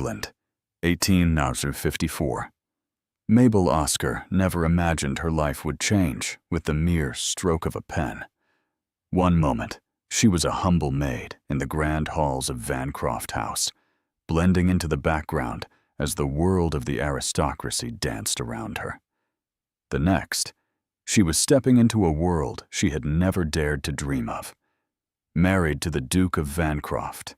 England, 1854. Mabel Oscar never imagined her life would change with the mere stroke of a pen. One moment, she was a humble maid in the grand halls of Vancroft House, blending into the background as the world of the aristocracy danced around her. The next, she was stepping into a world she had never dared to dream of. Married to the Duke of Vancroft,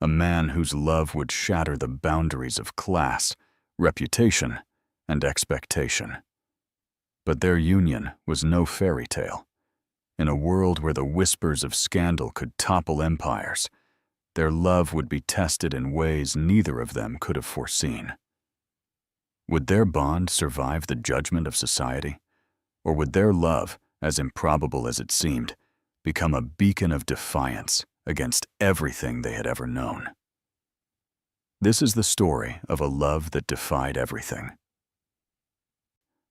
a man whose love would shatter the boundaries of class, reputation, and expectation. But their union was no fairy tale. In a world where the whispers of scandal could topple empires, their love would be tested in ways neither of them could have foreseen. Would their bond survive the judgment of society? Or would their love, as improbable as it seemed, become a beacon of defiance against everything they had ever known? This is the story of a love that defied everything.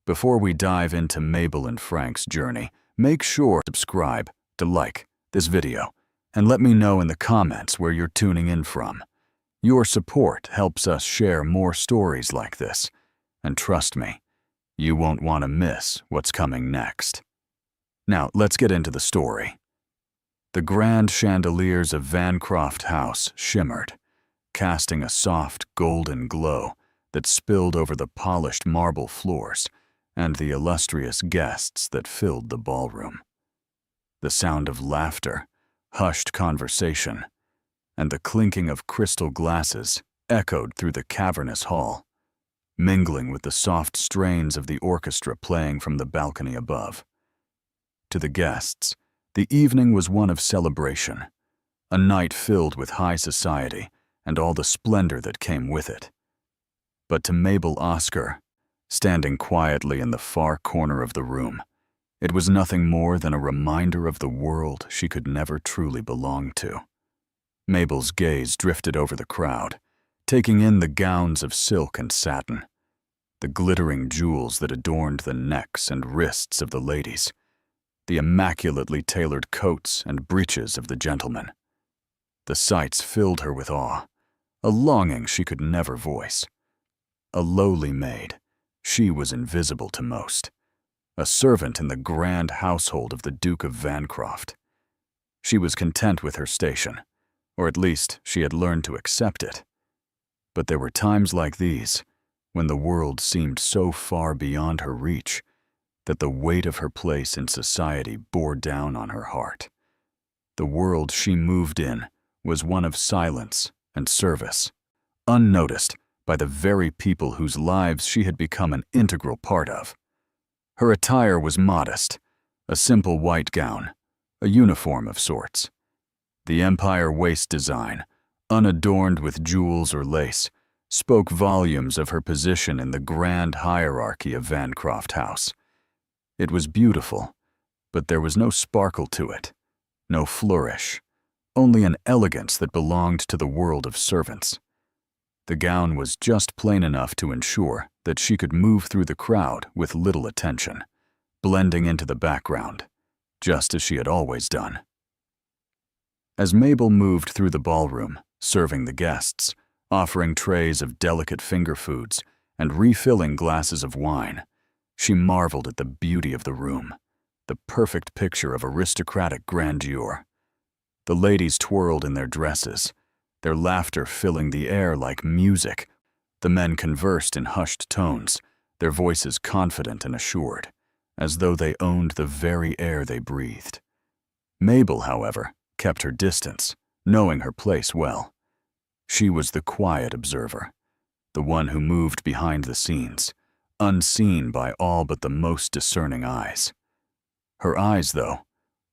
Before we dive into Mabel and Frank's journey, make sure to subscribe, to like this video, and let me know in the comments where you're tuning in from. Your support helps us share more stories like this, and trust me, you won't want to miss what's coming next. Now, let's get into the story. The grand chandeliers of Vancroft House shimmered, casting a soft golden glow that spilled over the polished marble floors and the illustrious guests that filled the ballroom. The sound of laughter, hushed conversation, and the clinking of crystal glasses echoed through the cavernous hall, mingling with the soft strains of the orchestra playing from the balcony above. To the guests, the evening was one of celebration, a night filled with high society and all the splendor that came with it. But to Mabel Oscar, standing quietly in the far corner of the room, it was nothing more than a reminder of the world she could never truly belong to. Mabel's gaze drifted over the crowd, taking in the gowns of silk and satin, the glittering jewels that adorned the necks and wrists of the ladies, the immaculately tailored coats and breeches of the gentlemen. The sights filled her with awe, a longing she could never voice. A lowly maid, she was invisible to most, a servant in the grand household of the Duke of Vancroft. She was content with her station, or at least she had learned to accept it. But there were times like these, when the world seemed so far beyond her reach, that the weight of her place in society bore down on her heart. The world she moved in was one of silence and service, unnoticed by the very people whose lives she had become an integral part of. Her attire was modest, a simple white gown, a uniform of sorts. The empire waist design, unadorned with jewels or lace, spoke volumes of her position in the grand hierarchy of Vancroft House. It was beautiful, but there was no sparkle to it, no flourish, only an elegance that belonged to the world of servants. The gown was just plain enough to ensure that she could move through the crowd with little attention, blending into the background, just as she had always done. As Mabel moved through the ballroom, serving the guests, offering trays of delicate finger foods, and refilling glasses of wine, she marveled at the beauty of the room, the perfect picture of aristocratic grandeur. The ladies twirled in their dresses, their laughter filling the air like music. The men conversed in hushed tones, their voices confident and assured, as though they owned the very air they breathed. Mabel, however, kept her distance, knowing her place well. She was the quiet observer, the one who moved behind the scenes, unseen by all but the most discerning eyes. Her eyes, though,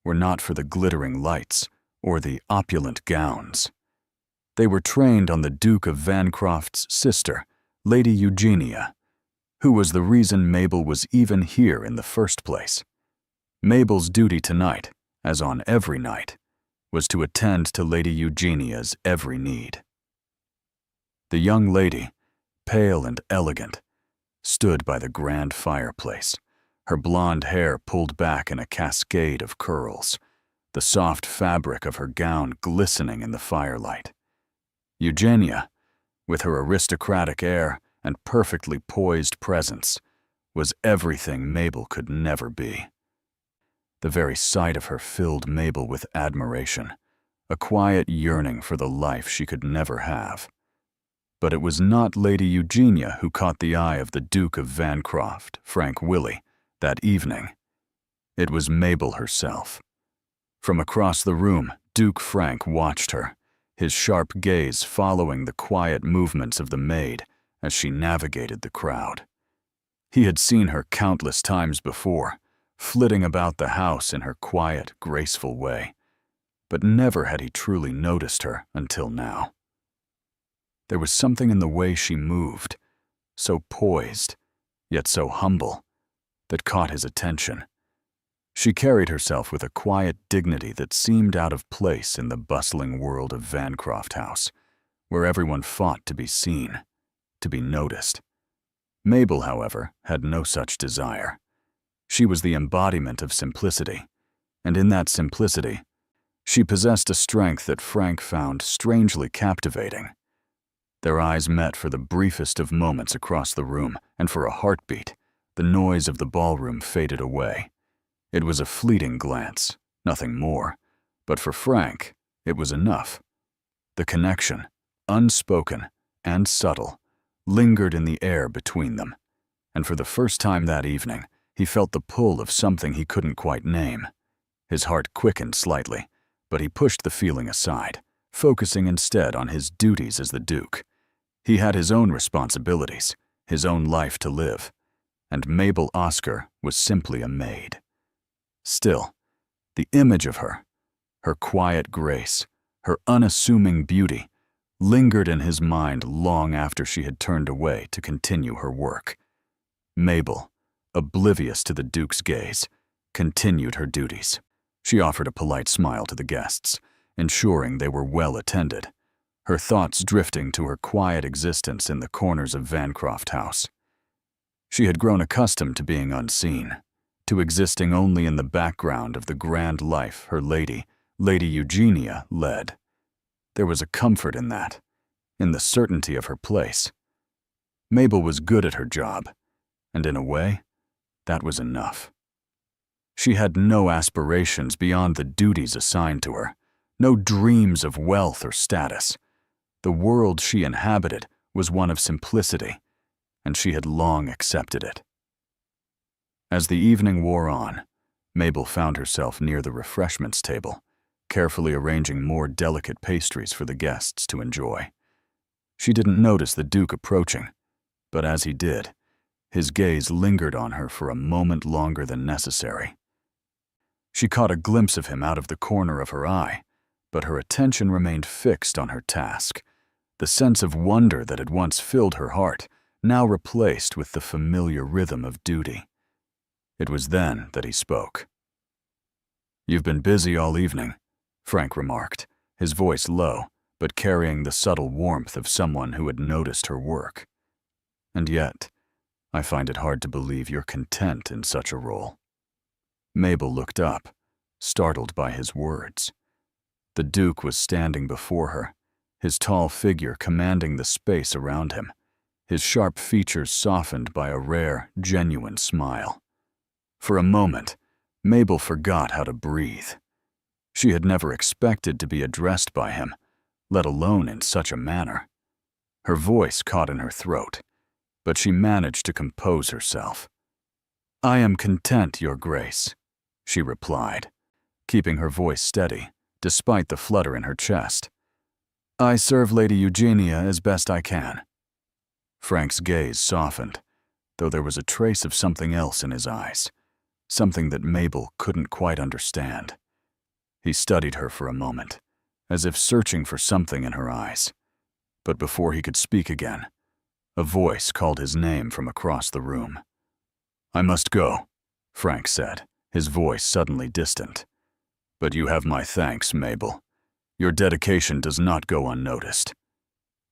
were not for the glittering lights or the opulent gowns. They were trained on the Duke of Vancroft's sister, Lady Eugenia, who was the reason Mabel was even here in the first place. Mabel's duty tonight, as on every night, was to attend to Lady Eugenia's every need. The young lady, pale and elegant, stood by the grand fireplace, her blonde hair pulled back in a cascade of curls, the soft fabric of her gown glistening in the firelight. Eugenia, with her aristocratic air and perfectly poised presence, was everything Mabel could never be. The very sight of her filled Mabel with admiration, a quiet yearning for the life she could never have. But it was not Lady Eugenia who caught the eye of the Duke of Vancroft, Frank Willy, that evening. It was Mabel herself. From across the room, Duke Frank watched her, his sharp gaze following the quiet movements of the maid as she navigated the crowd. He had seen her countless times before, flitting about the house in her quiet, graceful way, but never had he truly noticed her until now. There was something in the way she moved, so poised, yet so humble, that caught his attention. She carried herself with a quiet dignity that seemed out of place in the bustling world of Vancroft House, where everyone fought to be seen, to be noticed. Mabel, however, had no such desire. She was the embodiment of simplicity, and in that simplicity, she possessed a strength that Frank found strangely captivating. Their eyes met for the briefest of moments across the room, and for a heartbeat, the noise of the ballroom faded away. It was a fleeting glance, nothing more, but for Frank, it was enough. The connection, unspoken and subtle, lingered in the air between them, and for the first time that evening, he felt the pull of something he couldn't quite name. His heart quickened slightly, but he pushed the feeling aside, focusing instead on his duties as the Duke. He had his own responsibilities, his own life to live, and Mabel Oscar was simply a maid. Still, the image of her, her quiet grace, her unassuming beauty, lingered in his mind long after she had turned away to continue her work. Mabel, oblivious to the Duke's gaze, continued her duties. She offered a polite smile to the guests, ensuring they were well attended, her thoughts drifting to her quiet existence in the corners of Vancroft House. She had grown accustomed to being unseen, to existing only in the background of the grand life her Lady Eugenia, led. There was a comfort in that, in the certainty of her place. Mabel was good at her job, and in a way, that was enough. She had no aspirations beyond the duties assigned to her, no dreams of wealth or status. The world she inhabited was one of simplicity, and she had long accepted it. As the evening wore on, Mabel found herself near the refreshments table, carefully arranging more delicate pastries for the guests to enjoy. She didn't notice the Duke approaching, but as he did, his gaze lingered on her for a moment longer than necessary. She caught a glimpse of him out of the corner of her eye, but her attention remained fixed on her task, the sense of wonder that had once filled her heart, now replaced with the familiar rhythm of duty. It was then that he spoke. "You've been busy all evening," Frank remarked, his voice low, but carrying the subtle warmth of someone who had noticed her work. "And yet, I find it hard to believe you're content in such a role." Mabel looked up, startled by his words. The Duke was standing before her, his tall figure commanding the space around him, his sharp features softened by a rare, genuine smile. For a moment, Mabel forgot how to breathe. She had never expected to be addressed by him, let alone in such a manner. Her voice caught in her throat, but she managed to compose herself. "I am content, Your Grace," she replied, keeping her voice steady, despite the flutter in her chest. "I serve Lady Eugenia as best I can." Frank's gaze softened, though there was a trace of something else in his eyes, something that Mabel couldn't quite understand. He studied her for a moment, as if searching for something in her eyes. But before he could speak again, a voice called his name from across the room. "I must go," Frank said, his voice suddenly distant. "But you have my thanks, Mabel. Your dedication does not go unnoticed."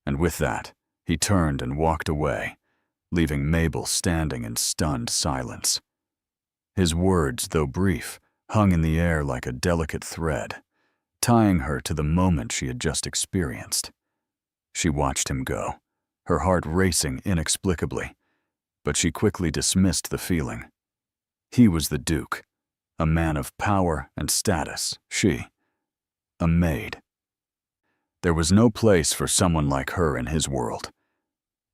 And with that, he turned and walked away, leaving Mabel standing in stunned silence. His words, though brief, hung in the air like a delicate thread, tying her to the moment she had just experienced. She watched him go, her heart racing inexplicably, but she quickly dismissed the feeling. He was the Duke, a man of power and status, she, a maid. There was no place for someone like her in his world.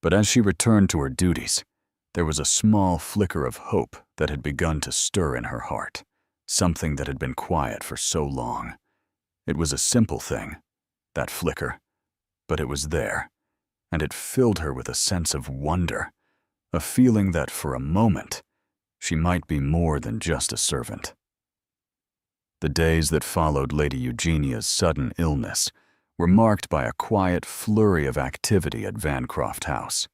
But as she returned to her duties, there was a small flicker of hope that had begun to stir in her heart, something that had been quiet for so long. It was a simple thing, that flicker, but it was there, and it filled her with a sense of wonder, a feeling that for a moment, she might be more than just a servant. The days that followed Lady Eugenia's sudden illness were marked by a quiet flurry of activity at Vancroft House.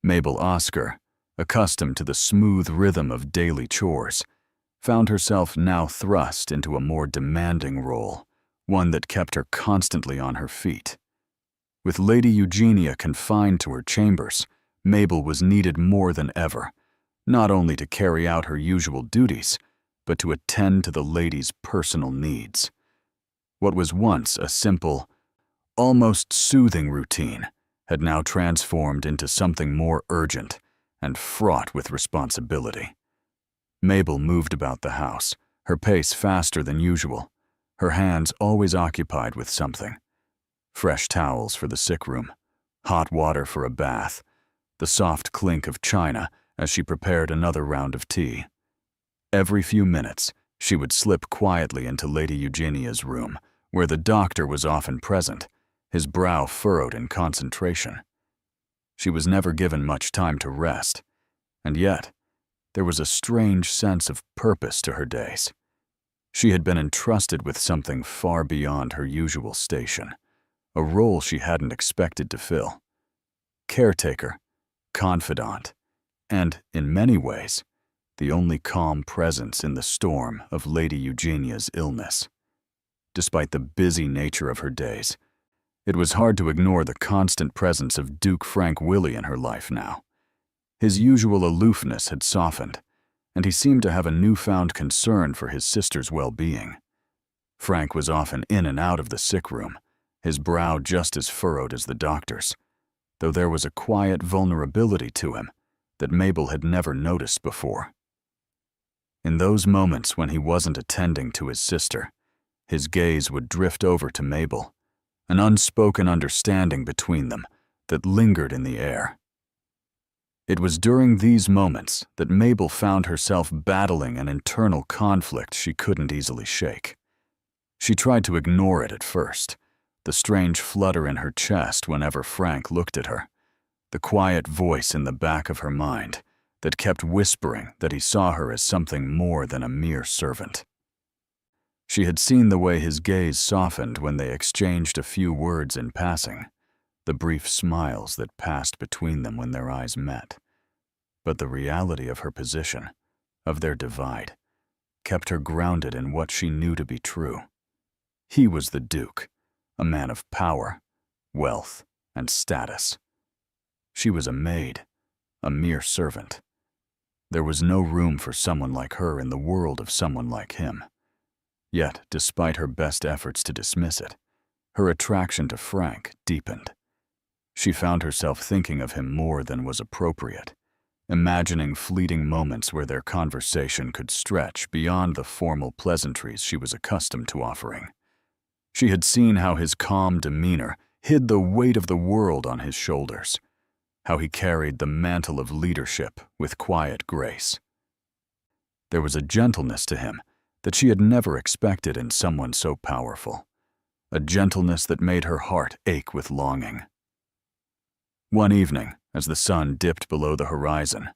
Mabel Oscar, accustomed to the smooth rhythm of daily chores, found herself now thrust into a more demanding role, one that kept her constantly on her feet. With Lady Eugenia confined to her chambers, Mabel was needed more than ever, not only to carry out her usual duties, but to attend to the lady's personal needs. What was once a simple, almost soothing routine had now transformed into something more urgent and fraught with responsibility. Mabel moved about the house, her pace faster than usual, her hands always occupied with something. Fresh towels for the sick room, hot water for a bath, the soft clink of china as she prepared another round of tea. Every few minutes, she would slip quietly into Lady Eugenia's room, where the doctor was often present, his brow furrowed in concentration. She was never given much time to rest, and yet there was a strange sense of purpose to her days. She had been entrusted with something far beyond her usual station, a role she hadn't expected to fill. Caretaker, confidant, and, in many ways, the only calm presence in the storm of Lady Eugenia's illness. Despite the busy nature of her days, it was hard to ignore the constant presence of Duke Frank Willie in her life now. His usual aloofness had softened, and he seemed to have a newfound concern for his sister's well-being. Frank was often in and out of the sick room, his brow just as furrowed as the doctor's, though there was a quiet vulnerability to him that Mabel had never noticed before. In those moments when he wasn't attending to his sister, his gaze would drift over to Mabel, an unspoken understanding between them that lingered in the air. It was during these moments that Mabel found herself battling an internal conflict she couldn't easily shake. She tried to ignore it at first, the strange flutter in her chest whenever Frank looked at her, the quiet voice in the back of her mind that kept whispering that he saw her as something more than a mere servant. She had seen the way his gaze softened when they exchanged a few words in passing, the brief smiles that passed between them when their eyes met. But the reality of her position, of their divide, kept her grounded in what she knew to be true. He was the Duke, a man of power, wealth, and status. She was a maid, a mere servant. There was no room for someone like her in the world of someone like him. Yet, despite her best efforts to dismiss it, her attraction to Frank deepened. She found herself thinking of him more than was appropriate, imagining fleeting moments where their conversation could stretch beyond the formal pleasantries she was accustomed to offering. She had seen how his calm demeanor hid the weight of the world on his shoulders, how he carried the mantle of leadership with quiet grace. There was a gentleness to him that she had never expected in someone so powerful, a gentleness that made her heart ache with longing. One evening, as the sun dipped below the horizon,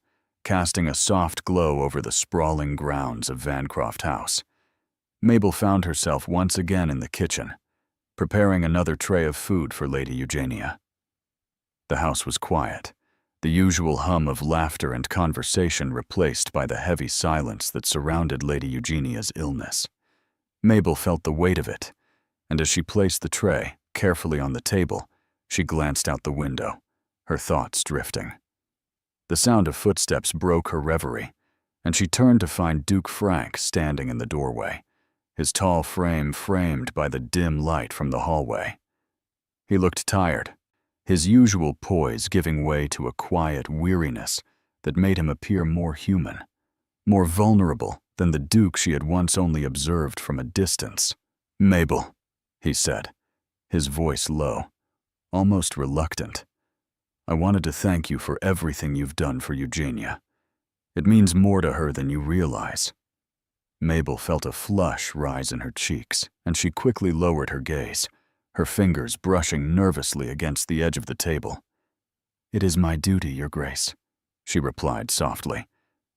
casting a soft glow over the sprawling grounds of Vancroft House, Mabel found herself once again in the kitchen, preparing another tray of food for Lady Eugenia. The house was quiet, the usual hum of laughter and conversation replaced by the heavy silence that surrounded Lady Eugenia's illness. Mabel felt the weight of it, and as she placed the tray carefully on the table, she glanced out the window, her thoughts drifting. The sound of footsteps broke her reverie, and she turned to find Duke Frank standing in the doorway, his tall frame framed by the dim light from the hallway. He looked tired, his usual poise giving way to a quiet weariness that made him appear more human, more vulnerable than the Duke she had once only observed from a distance. "Mabel," he said, his voice low, almost reluctant. "I wanted to thank you for everything you've done for Eugenia. It means more to her than you realize." Mabel felt a flush rise in her cheeks, and she quickly lowered her gaze, her fingers brushing nervously against the edge of the table. "It is my duty, Your Grace," she replied softly,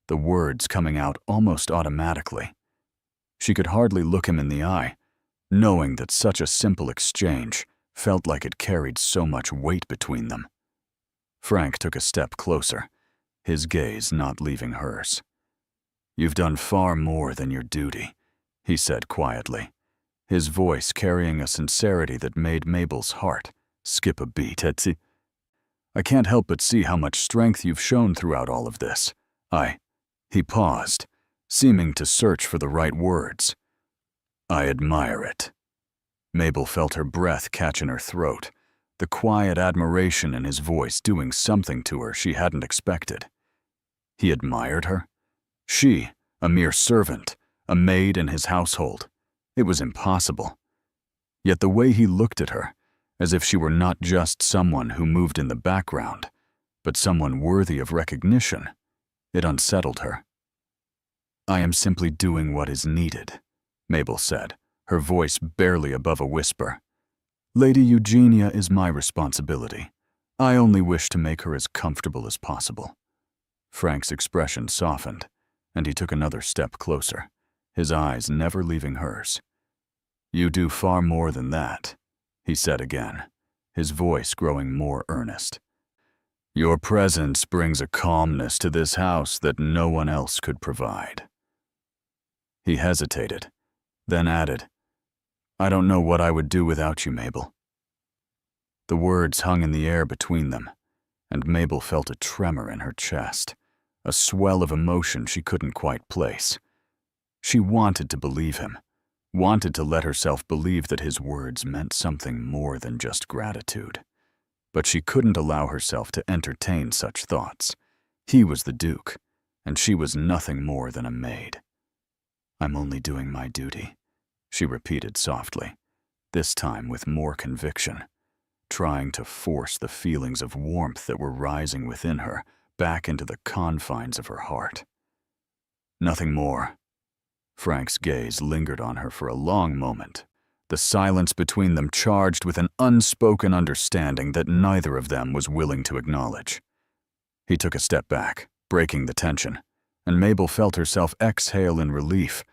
the words coming out almost automatically. She could hardly look him in the eye, knowing that such a simple exchange felt like it carried so much weight between them. Frank took a step closer, his gaze not leaving hers. "You've done far more than your duty," he said quietly, his voice carrying a sincerity that made Mabel's heart skip a beat. "I can't help but see how much strength you've shown throughout all of this. He paused, seeming to search for the right words. "I admire it." Mabel felt her breath catch in her throat, the quiet admiration in his voice doing something to her she hadn't expected. He admired her? She, a mere servant, a maid in his household. It was impossible. Yet the way he looked at her, as if she were not just someone who moved in the background, but someone worthy of recognition, it unsettled her. "I am simply doing what is needed," Mabel said, her voice barely above a whisper. "Lady Eugenia is my responsibility. I only wish to make her as comfortable as possible." Frank's expression softened, and he took another step closer, his eyes never leaving hers. "You do far more than that," he said again, his voice growing more earnest. "Your presence brings a calmness to this house that no one else could provide." He hesitated, then added, "I don't know what I would do without you, Mabel." The words hung in the air between them, and Mabel felt a tremor in her chest, a swell of emotion she couldn't quite place. She wanted to believe him, wanted to let herself believe that his words meant something more than just gratitude. But she couldn't allow herself to entertain such thoughts. He was the Duke, and she was nothing more than a maid. "I'm only doing my duty," she repeated softly, this time with more conviction, trying to force the feelings of warmth that were rising within her back into the confines of her heart. "Nothing more." Frank's gaze lingered on her for a long moment, the silence between them charged with an unspoken understanding that neither of them was willing to acknowledge. He took a step back, breaking the tension, and Mabel felt herself exhale in relief,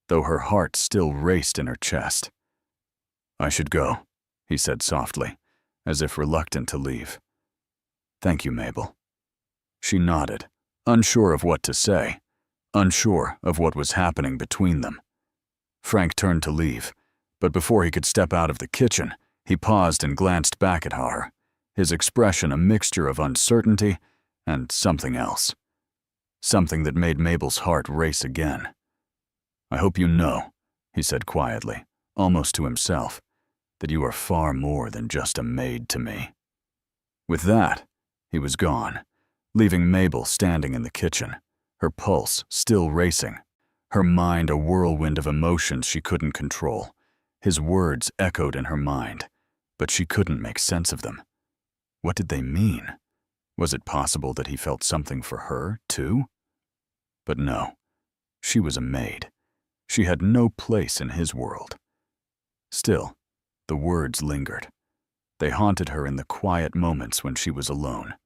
though her heart still raced in her chest. "I should go," he said softly, as if reluctant to leave. "Thank you, Mabel." She nodded, unsure of what to say, unsure of what was happening between them. Frank turned to leave, but before he could step out of the kitchen, he paused and glanced back at her, his expression a mixture of uncertainty and something else. Something that made Mabel's heart race again. "I hope you know," he said quietly, almost to himself, "that you are far more than just a maid to me." With that, he was gone, leaving Mabel standing in the kitchen, her pulse still racing, her mind a whirlwind of emotions she couldn't control. His words echoed in her mind, but she couldn't make sense of them. What did they mean? Was it possible that he felt something for her, too? But no, she was a maid. She had no place in his world. Still, the words lingered. They haunted her in the quiet moments when she was alone,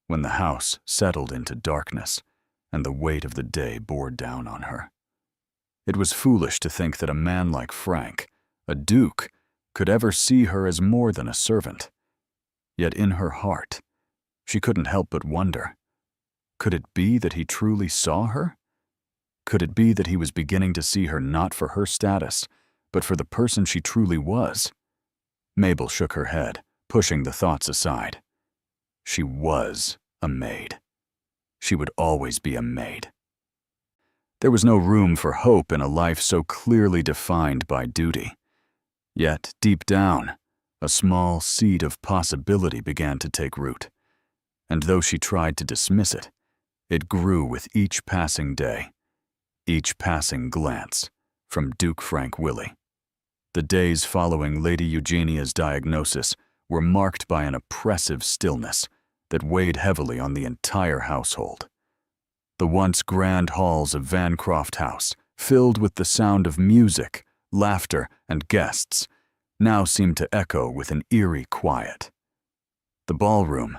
when the house settled into darkness and the weight of the day bore down on her. It was foolish to think that a man like Frank, a duke, could ever see her as more than a servant. Yet in her heart, she couldn't help but wonder, could it be that he truly saw her? Could it be that he was beginning to see her not for her status, but for the person she truly was? Mabel shook her head, pushing the thoughts aside. She was a maid. She would always be a maid. There was no room for hope in a life so clearly defined by duty. Yet, deep down, A small seed of possibility began to take root, and though she tried to dismiss it, it grew with each passing day, each passing glance from Duke Frank Willie. The days following Lady Eugenia's diagnosis were marked by an oppressive stillness that weighed heavily on the entire household. The once grand halls of Vancroft House, filled with the sound of music, laughter, and guests, now seemed to echo with an eerie quiet. The ballroom,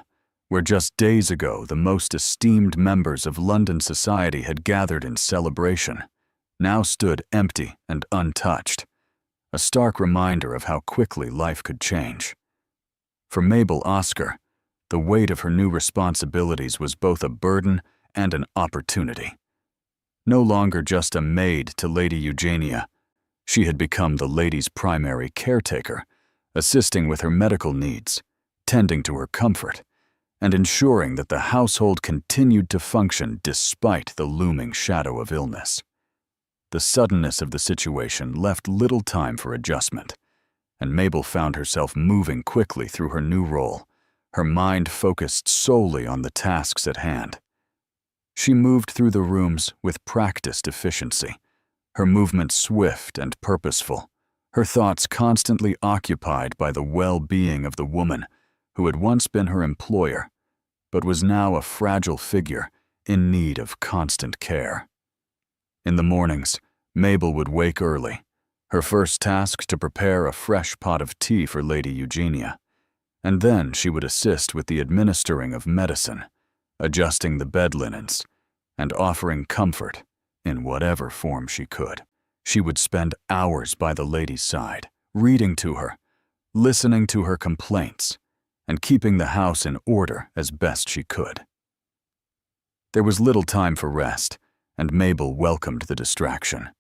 where just days ago the most esteemed members of London society had gathered in celebration, now stood empty and untouched, a stark reminder of how quickly life could change. For Mabel Oscar, the weight of her new responsibilities was both a burden and an opportunity. No longer just a maid to Lady Eugenia, she had become the lady's primary caretaker, assisting with her medical needs, tending to her comfort, and ensuring that the household continued to function despite the looming shadow of illness. The suddenness of the situation left little time for adjustment, and Mabel found herself moving quickly through her new role, her mind focused solely on the tasks at hand. She moved through the rooms with practiced efficiency, her movements swift and purposeful, her thoughts constantly occupied by the well-being of the woman who had once been her employer, but was now a fragile figure in need of constant care. In the mornings, Mabel would wake early, her first task to prepare a fresh pot of tea for Lady Eugenia, and then she would assist with the administering of medicine, adjusting the bed linens, and offering comfort in whatever form she could. She would spend hours by the lady's side, reading to her, listening to her complaints, and keeping the house in order as best she could. There was little time for rest, and Mabel welcomed the distraction.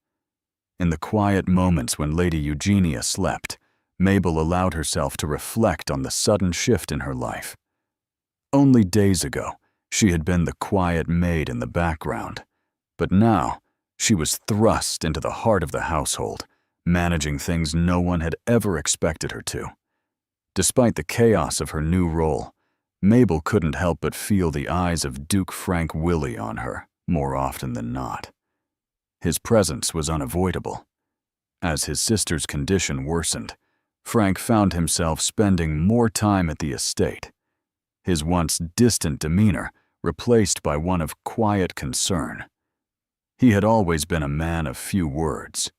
In the quiet moments when Lady Eugenia slept, Mabel allowed herself to reflect on the sudden shift in her life. Only days ago, she had been the quiet maid in the background, but now she was thrust into the heart of the household, managing things no one had ever expected her to. Despite the chaos of her new role, Mabel couldn't help but feel the eyes of Duke Frank Willie on her more often than not. His presence was unavoidable. As his sister's condition worsened, Frank found himself spending more time at the estate, his once distant demeanor replaced by one of quiet concern. He had always been a man of few words,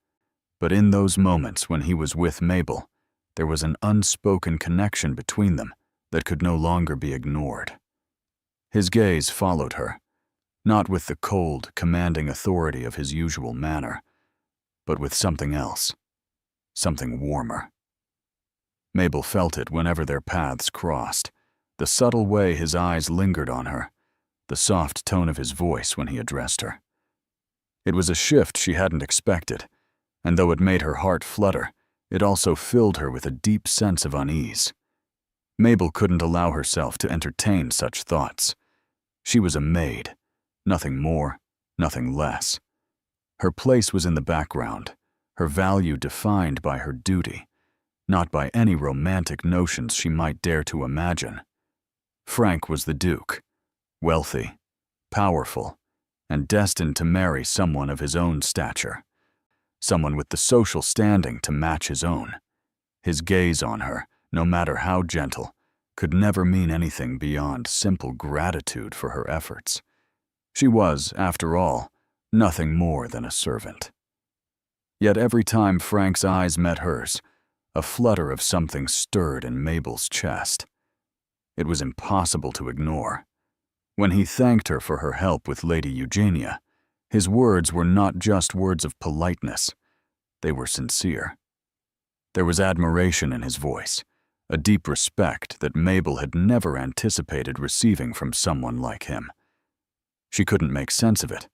but in those moments when he was with Mabel, there was an unspoken connection between them that could no longer be ignored. His gaze followed her, not with the cold, commanding authority of his usual manner, but with something else, something warmer. Mabel felt it whenever their paths crossed, the subtle way his eyes lingered on her, the soft tone of his voice when he addressed her. It was a shift she hadn't expected, and though it made her heart flutter, it also filled her with a deep sense of unease. Mabel couldn't allow herself to entertain such thoughts. She was a maid, nothing more, nothing less. Her place was in the background, her value defined by her duty, not by any romantic notions she might dare to imagine. Frank was the Duke, wealthy, powerful, and destined to marry someone of his own stature, someone with the social standing to match his own. His gaze on her, no matter how gentle, could never mean anything beyond simple gratitude for her efforts. She was, after all, nothing more than a servant. Yet every time Frank's eyes met hers, a flutter of something stirred in Mabel's chest. It was impossible to ignore. When he thanked her for her help with Lady Eugenia, his words were not just words of politeness, they were sincere. There was admiration in his voice, a deep respect that Mabel had never anticipated receiving from someone like him. She couldn't make sense of it,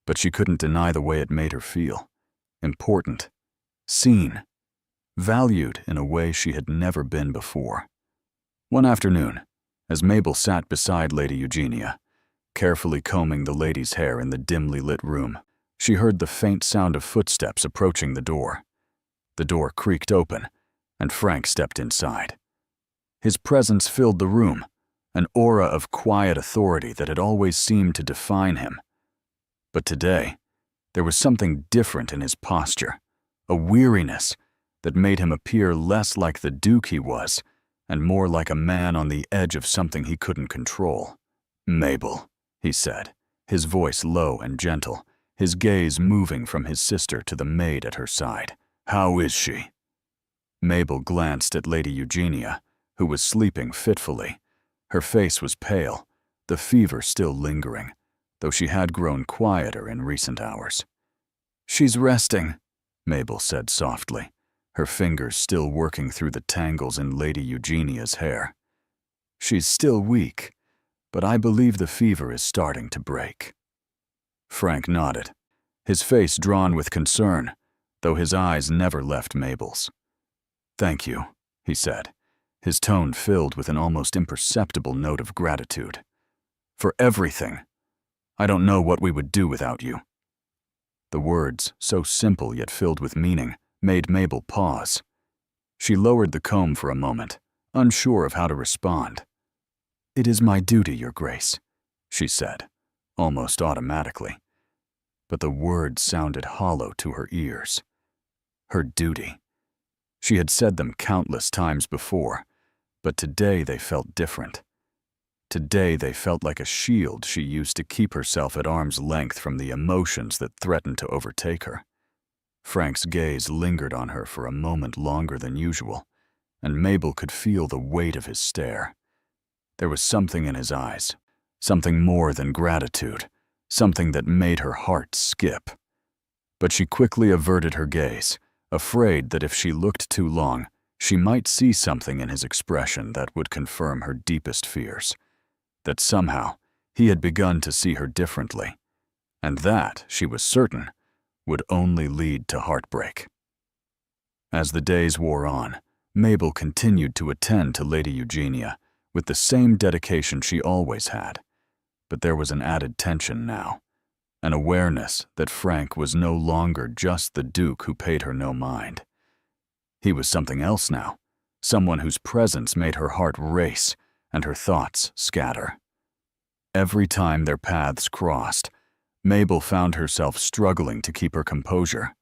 but she couldn't deny the way it made her feel. Important, seen, valued in a way she had never been before. One afternoon, as Mabel sat beside Lady Eugenia, carefully combing the lady's hair in the dimly lit room, she heard the faint sound of footsteps approaching the door. The door creaked open, and Frank stepped inside. His presence filled the room, an aura of quiet authority that had always seemed to define him. But today, there was something different in his posture, a weariness that made him appear less like the Duke he was and more like a man on the edge of something he couldn't control. "Mabel," he said, his voice low and gentle, his gaze moving from his sister to the maid at her side. "How is she?" Mabel glanced at Lady Eugenia, who was sleeping fitfully. Her face was pale, the fever still lingering, though she had grown quieter in recent hours. "She's resting," Mabel said softly, her fingers still working through the tangles in Lady Eugenia's hair. "She's still weak, but I believe the fever is starting to break." Frank nodded, his face drawn with concern, though his eyes never left Mabel's. "Thank you," he said, his tone filled with an almost imperceptible note of gratitude. "For everything. I don't know what we would do without you." The words, so simple yet filled with meaning, made Mabel pause. She lowered the comb for a moment, unsure of how to respond. "It is my duty, Your Grace," she said, almost automatically. But the words sounded hollow to her ears. Her duty. She had said them countless times before, but today they felt different. Today they felt like a shield she used to keep herself at arm's length from the emotions that threatened to overtake her. Frank's gaze lingered on her for a moment longer than usual, and Mabel could feel the weight of his stare. There was something in his eyes, something more than gratitude, something that made her heart skip. But she quickly averted her gaze, afraid that if she looked too long, she might see something in his expression that would confirm her deepest fears. That somehow he had begun to see her differently, and that, she was certain, would only lead to heartbreak. As the days wore on, Mabel continued to attend to Lady Eugenia with the same dedication she always had, but there was an added tension now, an awareness that Frank was no longer just the Duke who paid her no mind. He was something else now, someone whose presence made her heart race and her thoughts scatter. Every time their paths crossed, Mabel found herself struggling to keep her composure.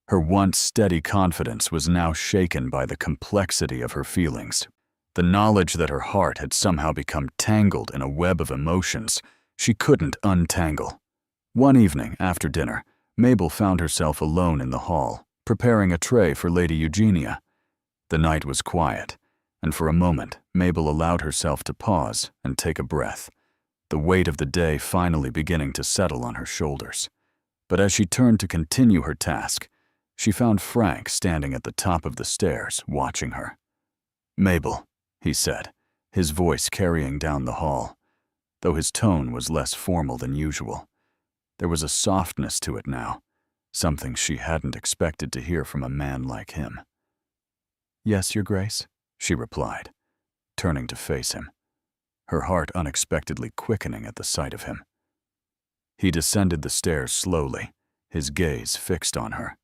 Her once steady confidence was now shaken by the complexity of her feelings, the knowledge that her heart had somehow become tangled in a web of emotions she couldn't untangle. One evening, after dinner, Mabel found herself alone in the hall, preparing a tray for Lady Eugenia. The night was quiet, and for a moment Mabel allowed herself to pause and take a breath, the weight of the day finally beginning to settle on her shoulders. But as she turned to continue her task, she found Frank standing at the top of the stairs, watching her. "Mabel," he said, his voice carrying down the hall, though his tone was less formal than usual. There was a softness to it now, something she hadn't expected to hear from a man like him. "Yes, Your Grace," she replied, turning to face him, her heart unexpectedly quickening at the sight of him. He descended the stairs slowly, his gaze fixed on her.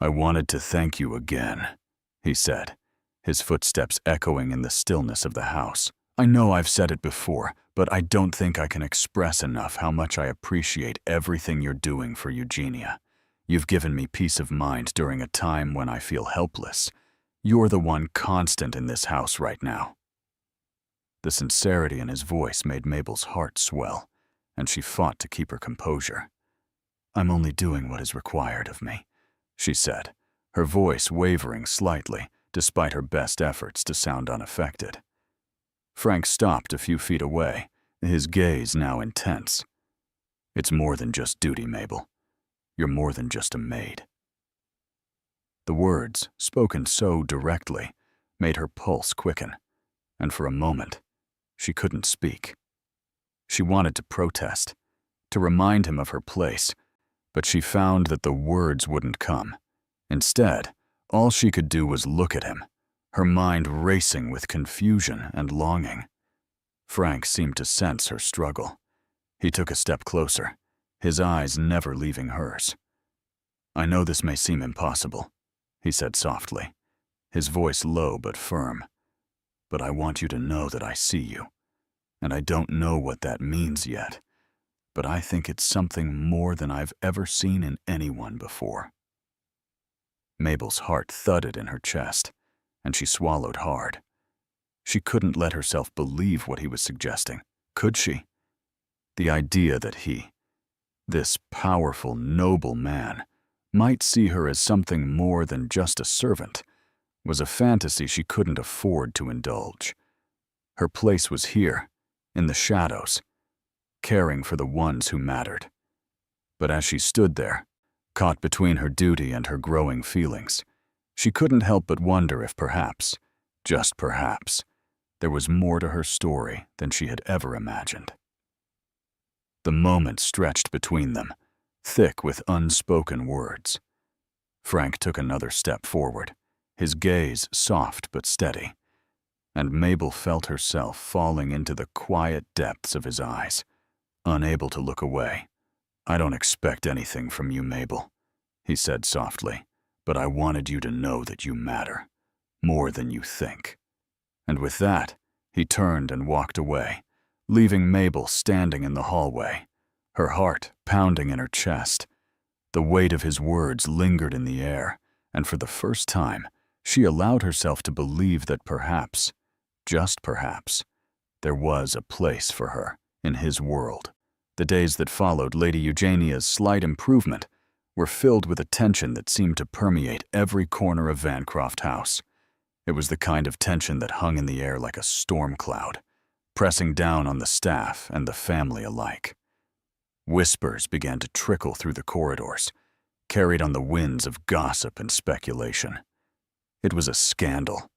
"I wanted to thank you again," he said, his footsteps echoing in the stillness of the house. "I know I've said it before, but I don't think I can express enough how much I appreciate everything you're doing for Eugenia. You've given me peace of mind during a time when I feel helpless. You're the one constant in this house right now." The sincerity in his voice made Mabel's heart swell, and she fought to keep her composure. "I'm only doing what is required of me," she said, her voice wavering slightly despite her best efforts to sound unaffected. Frank stopped a few feet away, his gaze now intense. "It's more than just duty, Mabel. You're more than just a maid." The words, spoken so directly, made her pulse quicken, and for a moment, she couldn't speak. She wanted to protest, to remind him of her place, but she found that the words wouldn't come. Instead, all she could do was look at him, her mind racing with confusion and longing. Frank seemed to sense her struggle. He took a step closer, his eyes never leaving hers. "I know this may seem impossible," he said softly, his voice low but firm. "But I want you to know that I see you. And I don't know what that means yet, but I think it's something more than I've ever seen in anyone before." Mabel's heart thudded in her chest, and she swallowed hard. She couldn't let herself believe what he was suggesting, could she? The idea that he, this powerful, noble man, might see her as something more than just a servant was a fantasy she couldn't afford to indulge. Her place was here, in the shadows, caring for the ones who mattered. But as she stood there, caught between her duty and her growing feelings, she couldn't help but wonder if perhaps, just perhaps, there was more to her story than she had ever imagined. The moment stretched between them, thick with unspoken words. Frank took another step forward, his gaze soft but steady, and Mabel felt herself falling into the quiet depths of his eyes, unable to look away. "I don't expect anything from you, Mabel," he said softly, "but I wanted you to know that you matter, more than you think." And with that, he turned and walked away, leaving Mabel standing in the hallway, her heart pounding in her chest. The weight of his words lingered in the air, and for the first time, she allowed herself to believe that perhaps, just perhaps, there was a place for her in his world. The days that followed Lady Eugenia's slight improvement were filled with a tension that seemed to permeate every corner of Vancroft House. It was the kind of tension that hung in the air like a storm cloud, pressing down on the staff and the family alike. Whispers began to trickle through the corridors, carried on the winds of gossip and speculation. It was a scandal,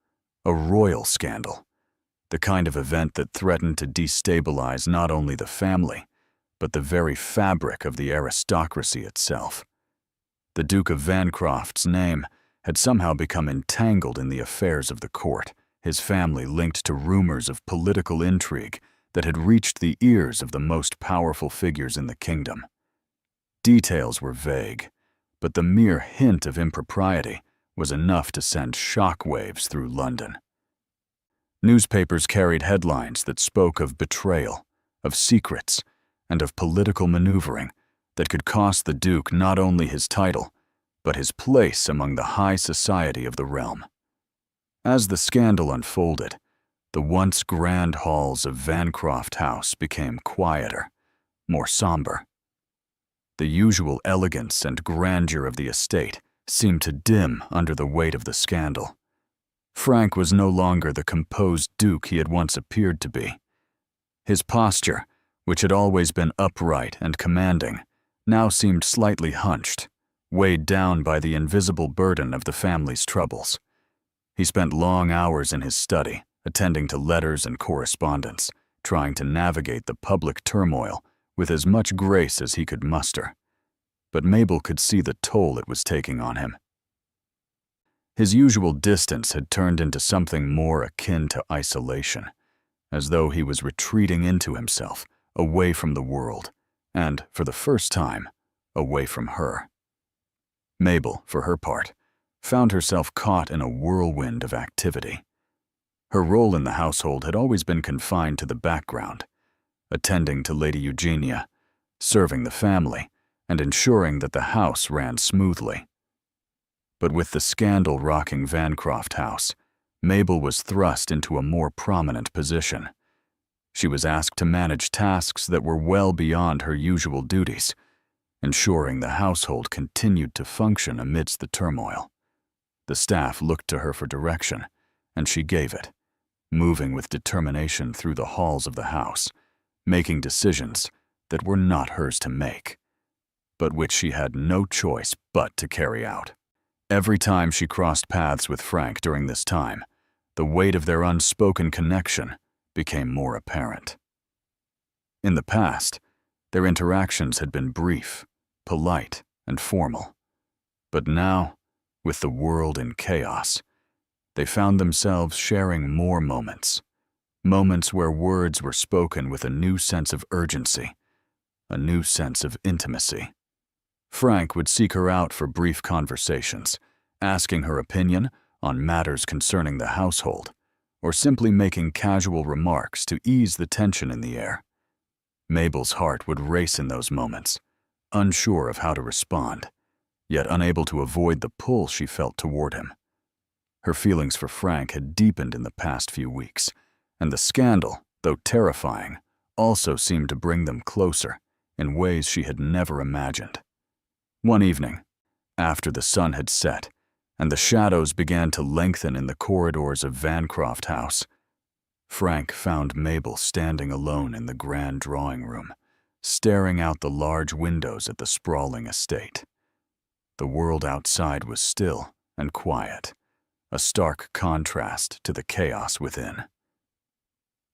a royal scandal, the kind of event that threatened to destabilize not only the family, but the very fabric of the aristocracy itself. The Duke of Vancroft's name had somehow become entangled in the affairs of the court, his family linked to rumors of political intrigue that had reached the ears of the most powerful figures in the kingdom. Details were vague, but the mere hint of impropriety was enough to send shockwaves through London. Newspapers carried headlines that spoke of betrayal, of secrets, and of political maneuvering that could cost the Duke not only his title, but his place among the high society of the realm. As the scandal unfolded, the once grand halls of Vancroft House became quieter, more somber. The usual elegance and grandeur of the estate seemed to dim under the weight of the scandal. Frank was no longer the composed Duke he had once appeared to be. His posture, which had always been upright and commanding, now seemed slightly hunched, weighed down by the invisible burden of the family's troubles. He spent long hours in his study, attending to letters and correspondence, trying to navigate the public turmoil with as much grace as he could muster. But Mabel could see the toll it was taking on him. His usual distance had turned into something more akin to isolation, as though he was retreating into himself, away from the world, and, for the first time, away from her. Mabel, for her part, found herself caught in a whirlwind of activity. Her role in the household had always been confined to the background, attending to Lady Eugenia, serving the family, and ensuring that the house ran smoothly. But with the scandal rocking Vancroft House, Mabel was thrust into a more prominent position. She was asked to manage tasks that were well beyond her usual duties, ensuring the household continued to function amidst the turmoil. The staff looked to her for direction, and she gave it, moving with determination through the halls of the house, making decisions that were not hers to make, but which she had no choice but to carry out. Every time she crossed paths with Frank during this time, the weight of their unspoken connection became more apparent. In the past, their interactions had been brief, polite, and formal. But now, with the world in chaos, they found themselves sharing more moments where words were spoken with a new sense of urgency, a new sense of intimacy. Frank would seek her out for brief conversations, asking her opinion on matters concerning the household, or simply making casual remarks to ease the tension in the air. Mabel's heart would race in those moments, unsure of how to respond, yet unable to avoid the pull she felt toward him. Her feelings for Frank had deepened in the past few weeks, and the scandal, though terrifying, also seemed to bring them closer in ways she had never imagined. One evening, after the sun had set and the shadows began to lengthen in the corridors of Vancroft House, Frank found Mabel standing alone in the grand drawing room, staring out the large windows at the sprawling estate. The world outside was still and quiet, a stark contrast to the chaos within.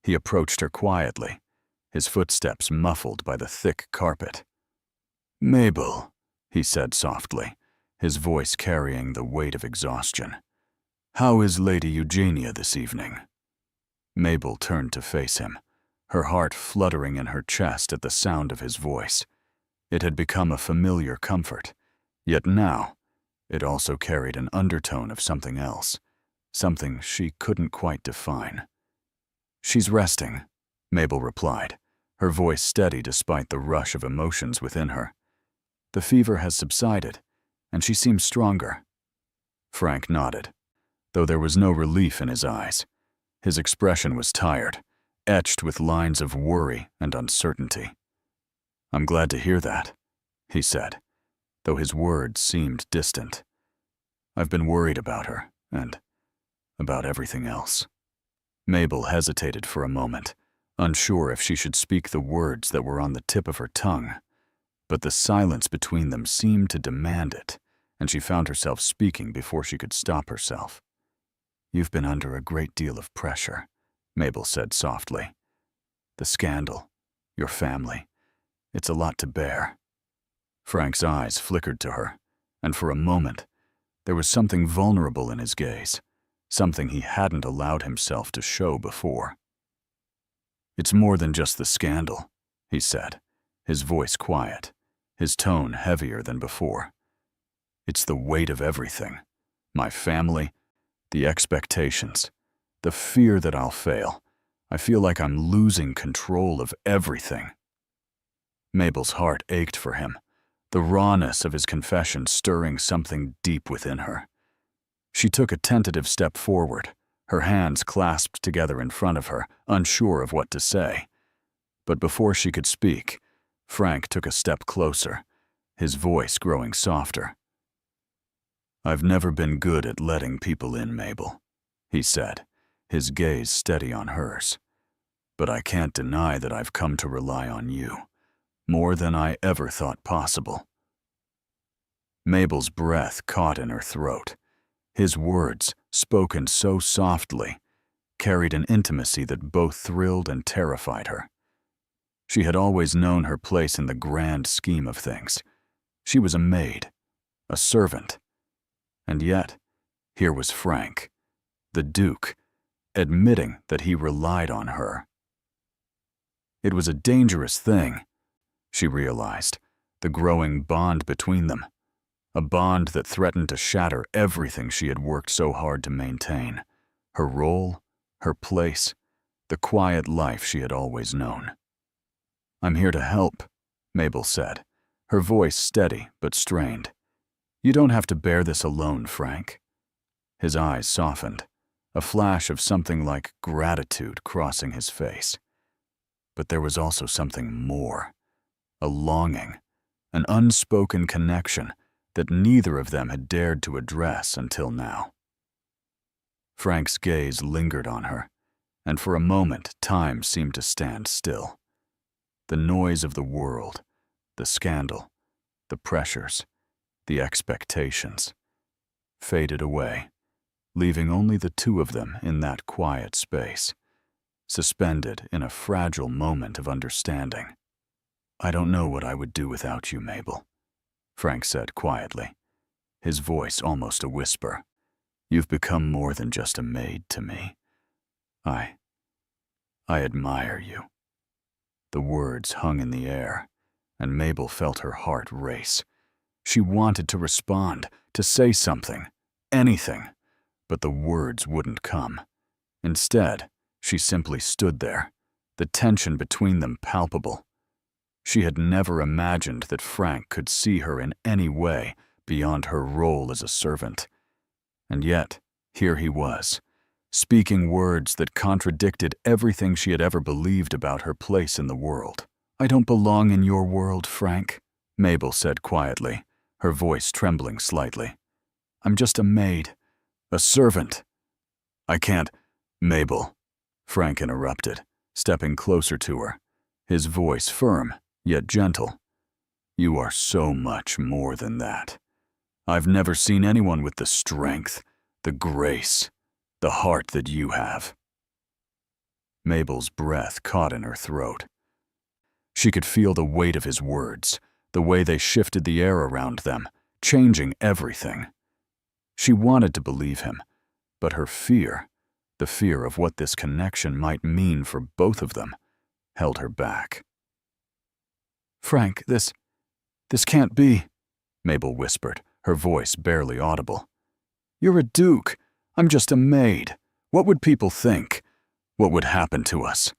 He approached her quietly, his footsteps muffled by the thick carpet. "Mabel," he said softly, his voice carrying the weight of exhaustion. "How is Lady Eugenia this evening?" Mabel turned to face him, her heart fluttering in her chest at the sound of his voice. It had become a familiar comfort, yet now it also carried an undertone of something else, something she couldn't quite define. "She's resting," Mabel replied, her voice steady despite the rush of emotions within her. "The fever has subsided, and she seems stronger." Frank nodded, though there was no relief in his eyes. His expression was tired, etched with lines of worry and uncertainty. "I'm glad to hear that," he said, though his words seemed distant. "I've been worried about her, and about everything else." Mabel hesitated for a moment, unsure if she should speak the words that were on the tip of her tongue. But the silence between them seemed to demand it, and she found herself speaking before she could stop herself. "You've been under a great deal of pressure," Mabel said softly. "The scandal, your family, it's a lot to bear." Frank's eyes flickered to her, and for a moment, there was something vulnerable in his gaze, something he hadn't allowed himself to show before. "It's more than just the scandal," he said, his voice quiet, his tone heavier than before. "It's the weight of everything. My family, the expectations, the fear that I'll fail. I feel like I'm losing control of everything." Mabel's heart ached for him, the rawness of his confession stirring something deep within her. She took a tentative step forward, her hands clasped together in front of her, unsure of what to say. But before she could speak, Frank took a step closer, his voice growing softer. "I've never been good at letting people in, Mabel," he said, his gaze steady on hers. "But I can't deny that I've come to rely on you, more than I ever thought possible." Mabel's breath caught in her throat. His words, spoken so softly, carried an intimacy that both thrilled and terrified her. She had always known her place in the grand scheme of things. She was a maid, a servant. And yet, here was Frank, the Duke, admitting that he relied on her. It was a dangerous thing, she realized, the growing bond between them, a bond that threatened to shatter everything she had worked so hard to maintain, her role, her place, the quiet life she had always known. "I'm here to help," Mabel said, her voice steady but strained. "You don't have to bear this alone, Frank." His eyes softened, a flash of something like gratitude crossing his face. But there was also something more, a longing, an unspoken connection that neither of them had dared to address until now. Frank's gaze lingered on her, and for a moment time seemed to stand still. The noise of the world, the scandal, the pressures, the expectations, faded away, leaving only the two of them in that quiet space, suspended in a fragile moment of understanding. "I don't know what I would do without you, Mabel," Frank said quietly, his voice almost a whisper. "You've become more than just a maid to me. I admire you." The words hung in the air, and Mabel felt her heart race. She wanted to respond, to say something, anything, but the words wouldn't come. Instead, she simply stood there, the tension between them palpable. She had never imagined that Frank could see her in any way beyond her role as a servant. And yet, here he was, speaking words that contradicted everything she had ever believed about her place in the world. "I don't belong in your world, Frank," Mabel said quietly, her voice trembling slightly. "I'm just a maid, a servant." "I can't—" "Mabel," Frank interrupted, stepping closer to her, his voice firm yet gentle. "You are so much more than that. I've never seen anyone with the strength, the grace, the heart that you have." Mabel's breath caught in her throat. She could feel the weight of his words, the way they shifted the air around them, changing everything. She wanted to believe him, but her fear, the fear of what this connection might mean for both of them, held her back. "Frank, this can't be," Mabel whispered, her voice barely audible. "You're a duke. I'm just a maid. What would people think? What would happen to us?"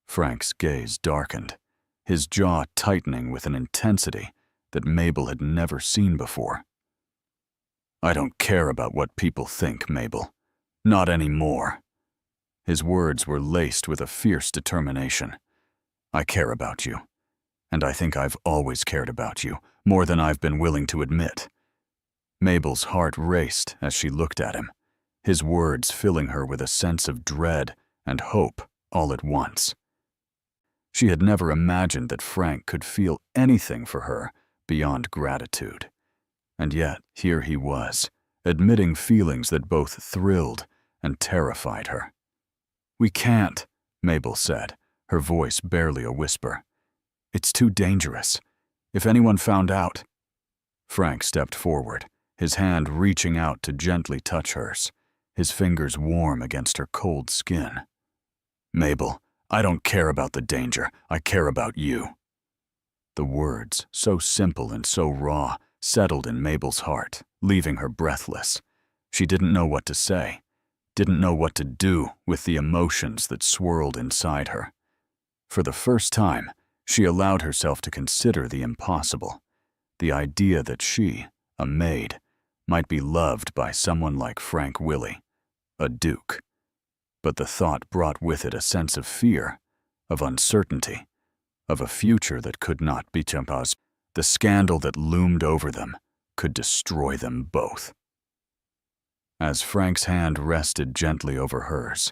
Frank's gaze darkened, his jaw tightening with an intensity that Mabel had never seen before. "I don't care about what people think, Mabel. Not anymore." His words were laced with a fierce determination. "I care about you, and I think I've always cared about you, more than I've been willing to admit." Mabel's heart raced as she looked at him, his words filling her with a sense of dread and hope all at once. She had never imagined that Frank could feel anything for her beyond gratitude. And yet, here he was, admitting feelings that both thrilled and terrified her. "We can't," Mabel said, her voice barely a whisper. "It's too dangerous. If anyone found out—" Frank stepped forward, his hand reaching out to gently touch hers, his fingers warm against her cold skin. "Mabel, I don't care about the danger. I care about you." The words, so simple and so raw, settled in Mabel's heart, leaving her breathless. She didn't know what to say, didn't know what to do with the emotions that swirled inside her. For the first time, she allowed herself to consider the impossible, the idea that she, a maid, might be loved by someone like Frank Willy, a duke. But the thought brought with it a sense of fear, of uncertainty, of a future that could not be jumped. The scandal that loomed over them could destroy them both. As Frank's hand rested gently over hers,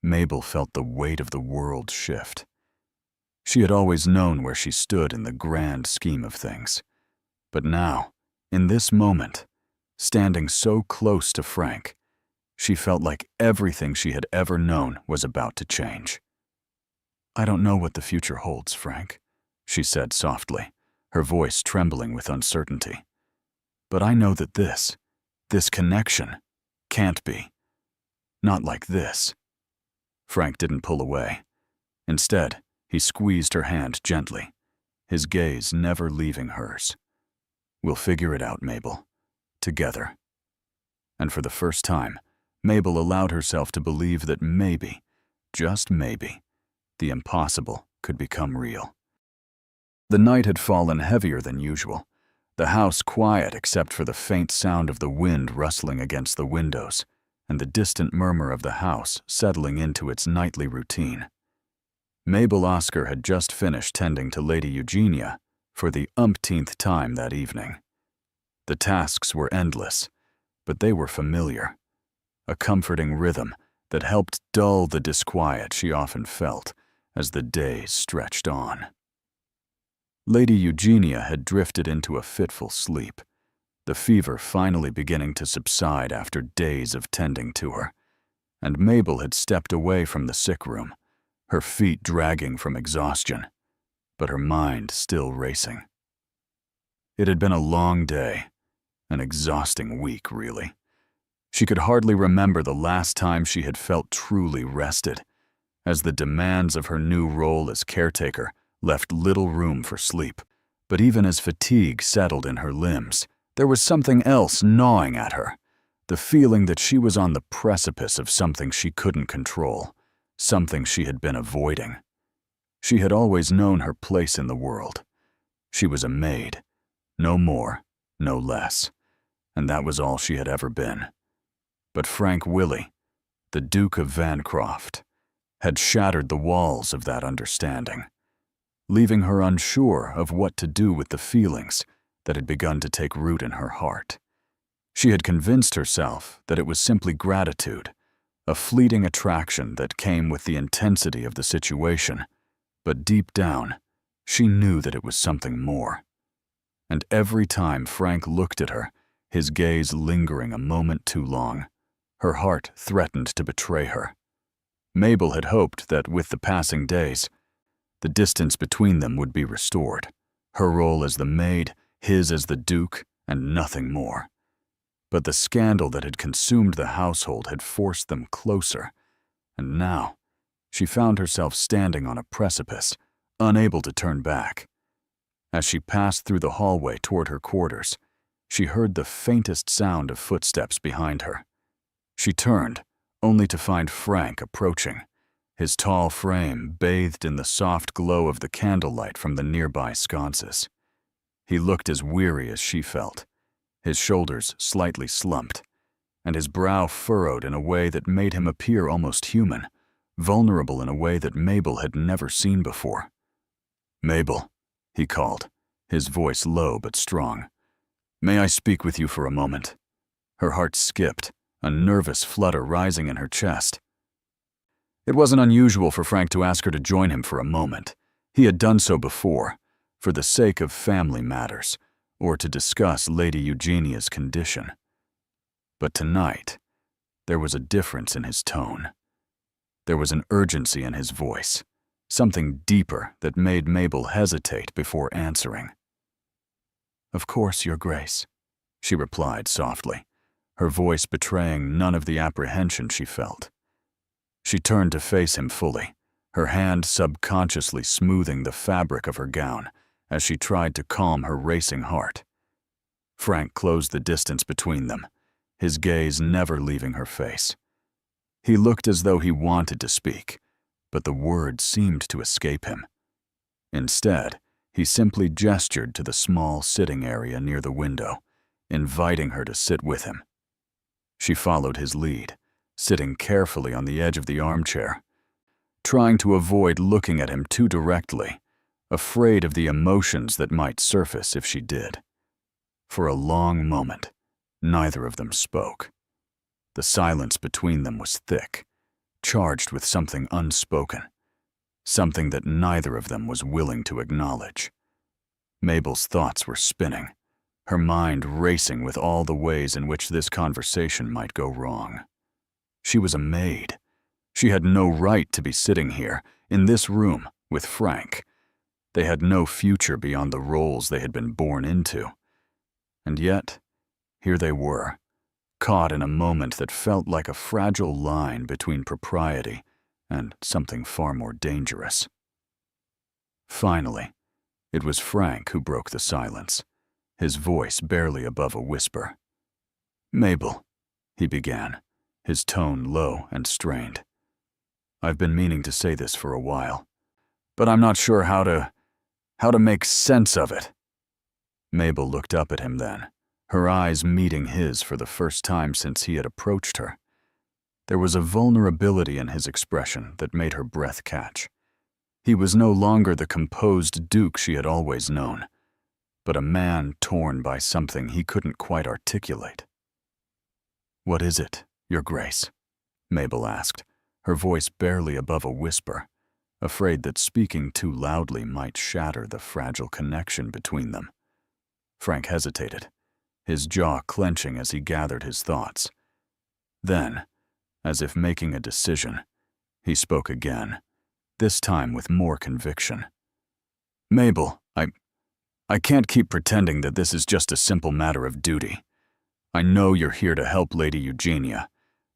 Mabel felt the weight of the world shift. She had always known where she stood in the grand scheme of things. But now, in this moment, standing so close to Frank, she felt like everything she had ever known was about to change. "I don't know what the future holds, Frank," she said softly, her voice trembling with uncertainty. "But I know that this connection, can't be. Not like this." Frank didn't pull away. Instead, he squeezed her hand gently, his gaze never leaving hers. "We'll figure it out, Mabel. Together." And for the first time, Mabel allowed herself to believe that maybe, just maybe, the impossible could become real. The night had fallen heavier than usual, the house quiet except for the faint sound of the wind rustling against the windows and the distant murmur of the house settling into its nightly routine. Mabel Oscar had just finished tending to Lady Eugenia for the umpteenth time that evening. The tasks were endless, but they were familiar, a comforting rhythm that helped dull the disquiet she often felt as the days stretched on. Lady Eugenia had drifted into a fitful sleep, the fever finally beginning to subside after days of tending to her, and Mabel had stepped away from the sick room, her feet dragging from exhaustion, but her mind still racing. It had been a long day, an exhausting week, really. She could hardly remember the last time she had felt truly rested, as the demands of her new role as caretaker left little room for sleep. But even as fatigue settled in her limbs, there was something else gnawing at her, the feeling that she was on the precipice of something she couldn't control, something she had been avoiding. She had always known her place in the world. She was a maid, no more, no less, and that was all she had ever been. But Frank Willy, the Duke of Vancroft, had shattered the walls of that understanding, leaving her unsure of what to do with the feelings that had begun to take root in her heart. She had convinced herself that it was simply gratitude, a fleeting attraction that came with the intensity of the situation, but deep down, she knew that it was something more. And every time Frank looked at her, his gaze lingering a moment too long, her heart threatened to betray her. Mabel had hoped that with the passing days, the distance between them would be restored, her role as the maid, his as the Duke, and nothing more. But the scandal that had consumed the household had forced them closer, and now she found herself standing on a precipice, unable to turn back. As she passed through the hallway toward her quarters, she heard the faintest sound of footsteps behind her. She turned, only to find Frank approaching, his tall frame bathed in the soft glow of the candlelight from the nearby sconces. He looked as weary as she felt, his shoulders slightly slumped, and his brow furrowed in a way that made him appear almost human, vulnerable in a way that Mabel had never seen before. "Mabel," he called, his voice low but strong. "May I speak with you for a moment?" Her heart skipped, a nervous flutter rising in her chest. It wasn't unusual for Frank to ask her to join him for a moment. He had done so before, for the sake of family matters, or to discuss Lady Eugenia's condition. But tonight, there was a difference in his tone. There was an urgency in his voice, something deeper that made Mabel hesitate before answering. "Of course, Your Grace," she replied softly, her voice betraying none of the apprehension she felt. She turned to face him fully, her hand subconsciously smoothing the fabric of her gown as she tried to calm her racing heart. Frank closed the distance between them, his gaze never leaving her face. He looked as though he wanted to speak, but the words seemed to escape him. Instead, he simply gestured to the small sitting area near the window, inviting her to sit with him. She followed his lead, sitting carefully on the edge of the armchair, trying to avoid looking at him too directly, afraid of the emotions that might surface if she did. For a long moment, neither of them spoke. The silence between them was thick, charged with something unspoken, something that neither of them was willing to acknowledge. Mabel's thoughts were spinning, her mind racing with all the ways in which this conversation might go wrong. She was a maid. She had no right to be sitting here, in this room, with Frank. They had no future beyond the roles they had been born into. And yet, here they were, caught in a moment that felt like a fragile line between propriety and something far more dangerous. Finally, it was Frank who broke the silence, his voice barely above a whisper. "Mabel," he began, his tone low and strained. "I've been meaning to say this for a while, but I'm not sure how to make sense of it." Mabel looked up at him then, her eyes meeting his for the first time since he had approached her. There was a vulnerability in his expression that made her breath catch. He was no longer the composed Duke she had always known, but a man torn by something he couldn't quite articulate. "What is it, Your Grace?" Mabel asked, her voice barely above a whisper, afraid that speaking too loudly might shatter the fragile connection between them. Frank hesitated, his jaw clenching as he gathered his thoughts. Then, as if making a decision, he spoke again, this time with more conviction. "Mabel, I can't keep pretending that this is just a simple matter of duty. I know you're here to help Lady Eugenia,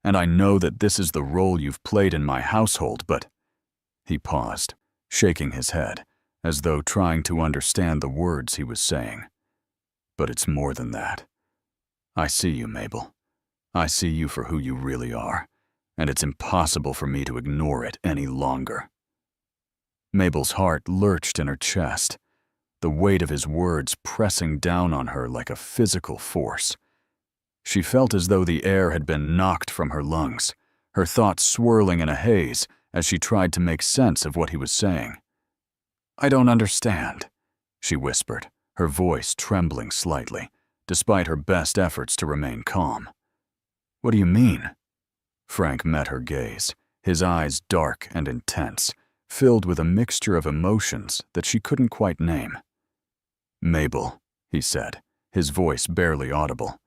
and I know that this is the role you've played in my household, but—" He paused, shaking his head, as though trying to understand the words he was saying. "But it's more than that. I see you, Mabel. I see you for who you really are, and it's impossible for me to ignore it any longer." Mabel's heart lurched in her chest, the weight of his words pressing down on her like a physical force. She felt as though the air had been knocked from her lungs, her thoughts swirling in a haze as she tried to make sense of what he was saying. "I don't understand," she whispered, her voice trembling slightly, despite her best efforts to remain calm. "What do you mean?" Frank met her gaze, his eyes dark and intense, filled with a mixture of emotions that she couldn't quite name. "Mabel," he said, his voice barely audible.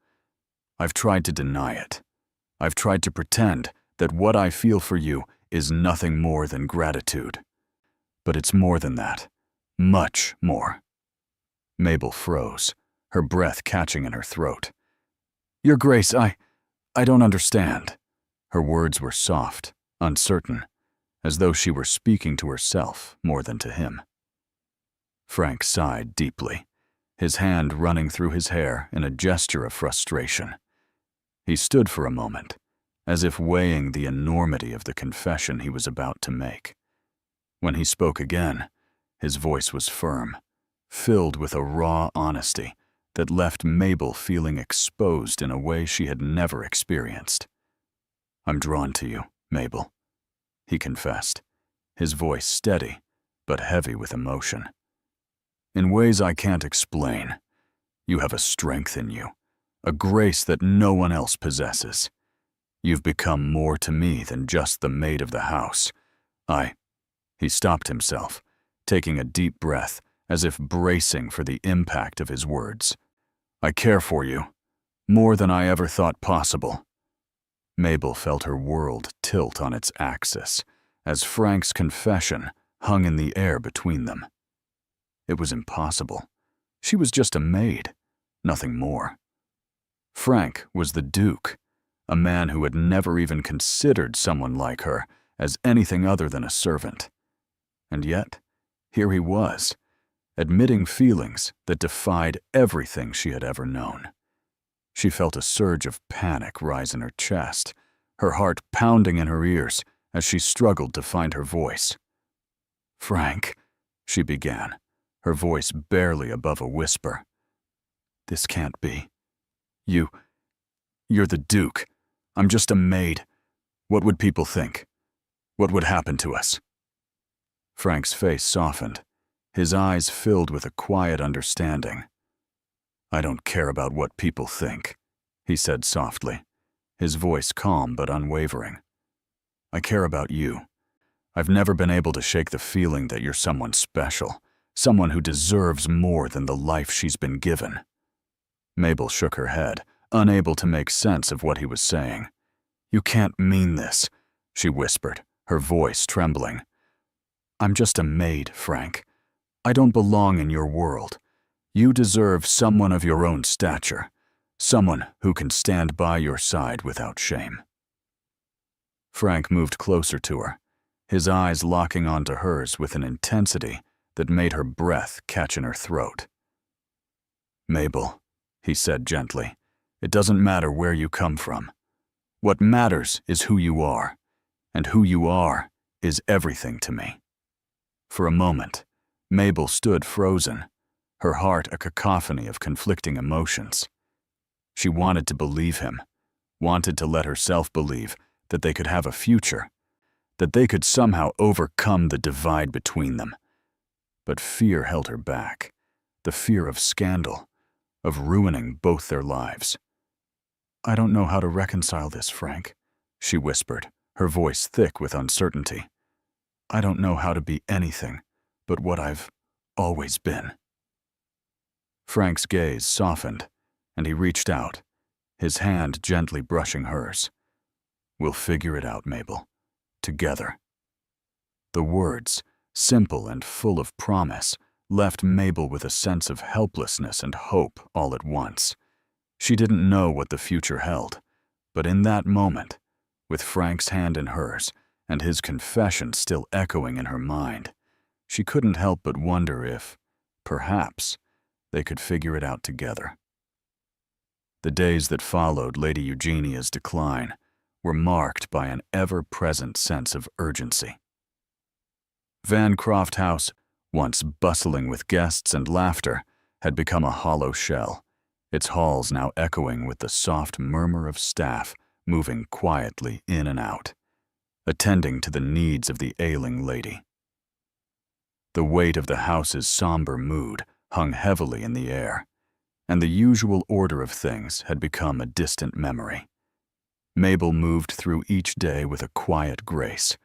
"I've tried to deny it. I've tried to pretend that what I feel for you is nothing more than gratitude. But it's more than that. Much more." Mabel froze, her breath catching in her throat. "Your Grace, I don't understand." Her words were soft, uncertain, as though she were speaking to herself more than to him. Frank sighed deeply, his hand running through his hair in a gesture of frustration. He stood for a moment, as if weighing the enormity of the confession he was about to make. When he spoke again, his voice was firm, filled with a raw honesty that left Mabel feeling exposed in a way she had never experienced. "I'm drawn to you, Mabel," he confessed, his voice steady but heavy with emotion. "In ways I can't explain. You have a strength in you, a grace that no one else possesses. You've become more to me than just the maid of the house. He stopped himself, taking a deep breath as if bracing for the impact of his words. "I care for you, more than I ever thought possible." Mabel felt her world tilt on its axis as Frank's confession hung in the air between them. It was impossible. She was just a maid, nothing more. Frank was the Duke, a man who had never even considered someone like her as anything other than a servant. And yet, here he was, admitting feelings that defied everything she had ever known. She felt a surge of panic rise in her chest, her heart pounding in her ears as she struggled to find her voice. "Frank," she began, her voice barely above a whisper. "This can't be. You're the Duke. I'm just a maid. What would people think? What would happen to us?" Frank's face softened, his eyes filled with a quiet understanding. "I don't care about what people think," he said softly, his voice calm but unwavering. "I care about you. I've never been able to shake the feeling that you're someone special, someone who deserves more than the life she's been given." Mabel shook her head, unable to make sense of what he was saying. "You can't mean this," she whispered, her voice trembling. "I'm just a maid, Frank. I don't belong in your world. You deserve someone of your own stature, someone who can stand by your side without shame." Frank moved closer to her, his eyes locking onto hers with an intensity that made her breath catch in her throat. "Mabel," he said gently, "it doesn't matter where you come from. What matters is who you are, and who you are is everything to me." For a moment, Mabel stood frozen, her heart a cacophony of conflicting emotions. She wanted to believe him, wanted to let herself believe that they could have a future, that they could somehow overcome the divide between them. But fear held her back, the fear of scandal, of ruining both their lives. "I don't know how to reconcile this, Frank," she whispered, her voice thick with uncertainty. "I don't know how to be anything but what I've always been." Frank's gaze softened, and he reached out, his hand gently brushing hers. "We'll figure it out, Mabel. Together." The words, simple and full of promise, left Mabel with a sense of helplessness and hope all at once. She didn't know what the future held, but in that moment, with Frank's hand in hers and his confession still echoing in her mind, she couldn't help but wonder if, perhaps, they could figure it out together. The days that followed Lady Eugenia's decline were marked by an ever-present sense of urgency. Vancroft House, once bustling with guests and laughter, had become a hollow shell, its halls now echoing with the soft murmur of staff moving quietly in and out, attending to the needs of the ailing lady. The weight of the house's somber mood hung heavily in the air, and the usual order of things had become a distant memory. Mabel moved through each day with a quiet grace,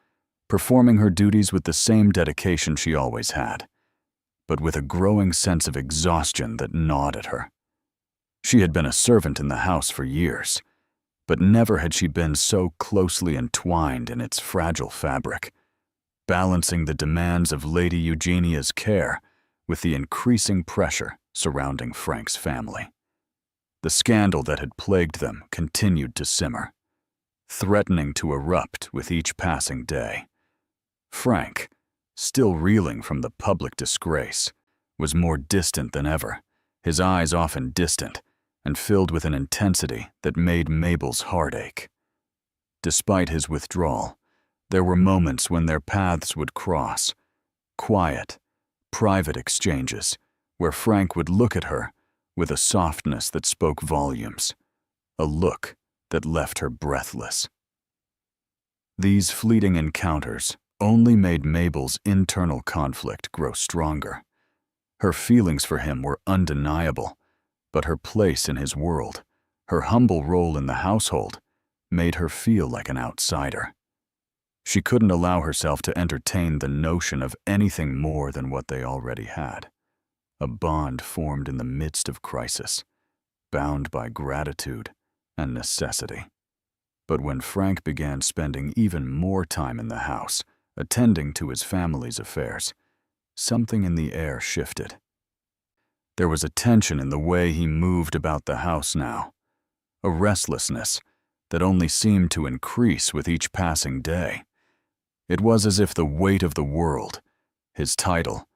performing her duties with the same dedication she always had, but with a growing sense of exhaustion that gnawed at her. She had been a servant in the house for years, but never had she been so closely entwined in its fragile fabric, balancing the demands of Lady Eugenia's care with the increasing pressure surrounding Frank's family. The scandal that had plagued them continued to simmer, threatening to erupt with each passing day. Frank, still reeling from the public disgrace, was more distant than ever, his eyes often distant and filled with an intensity that made Mabel's heart ache. Despite his withdrawal, there were moments when their paths would cross, quiet, private exchanges, where Frank would look at her with a softness that spoke volumes, a look that left her breathless. These fleeting encounters only made Mabel's internal conflict grow stronger. Her feelings for him were undeniable, but her place in his world, her humble role in the household, made her feel like an outsider. She couldn't allow herself to entertain the notion of anything more than what they already had, a bond formed in the midst of crisis, bound by gratitude and necessity. But when Frank began spending even more time in the house, attending to his family's affairs, something in the air shifted. There was a tension in the way he moved about the house now, a restlessness that only seemed to increase with each passing day. It was as if the weight of the world, his title,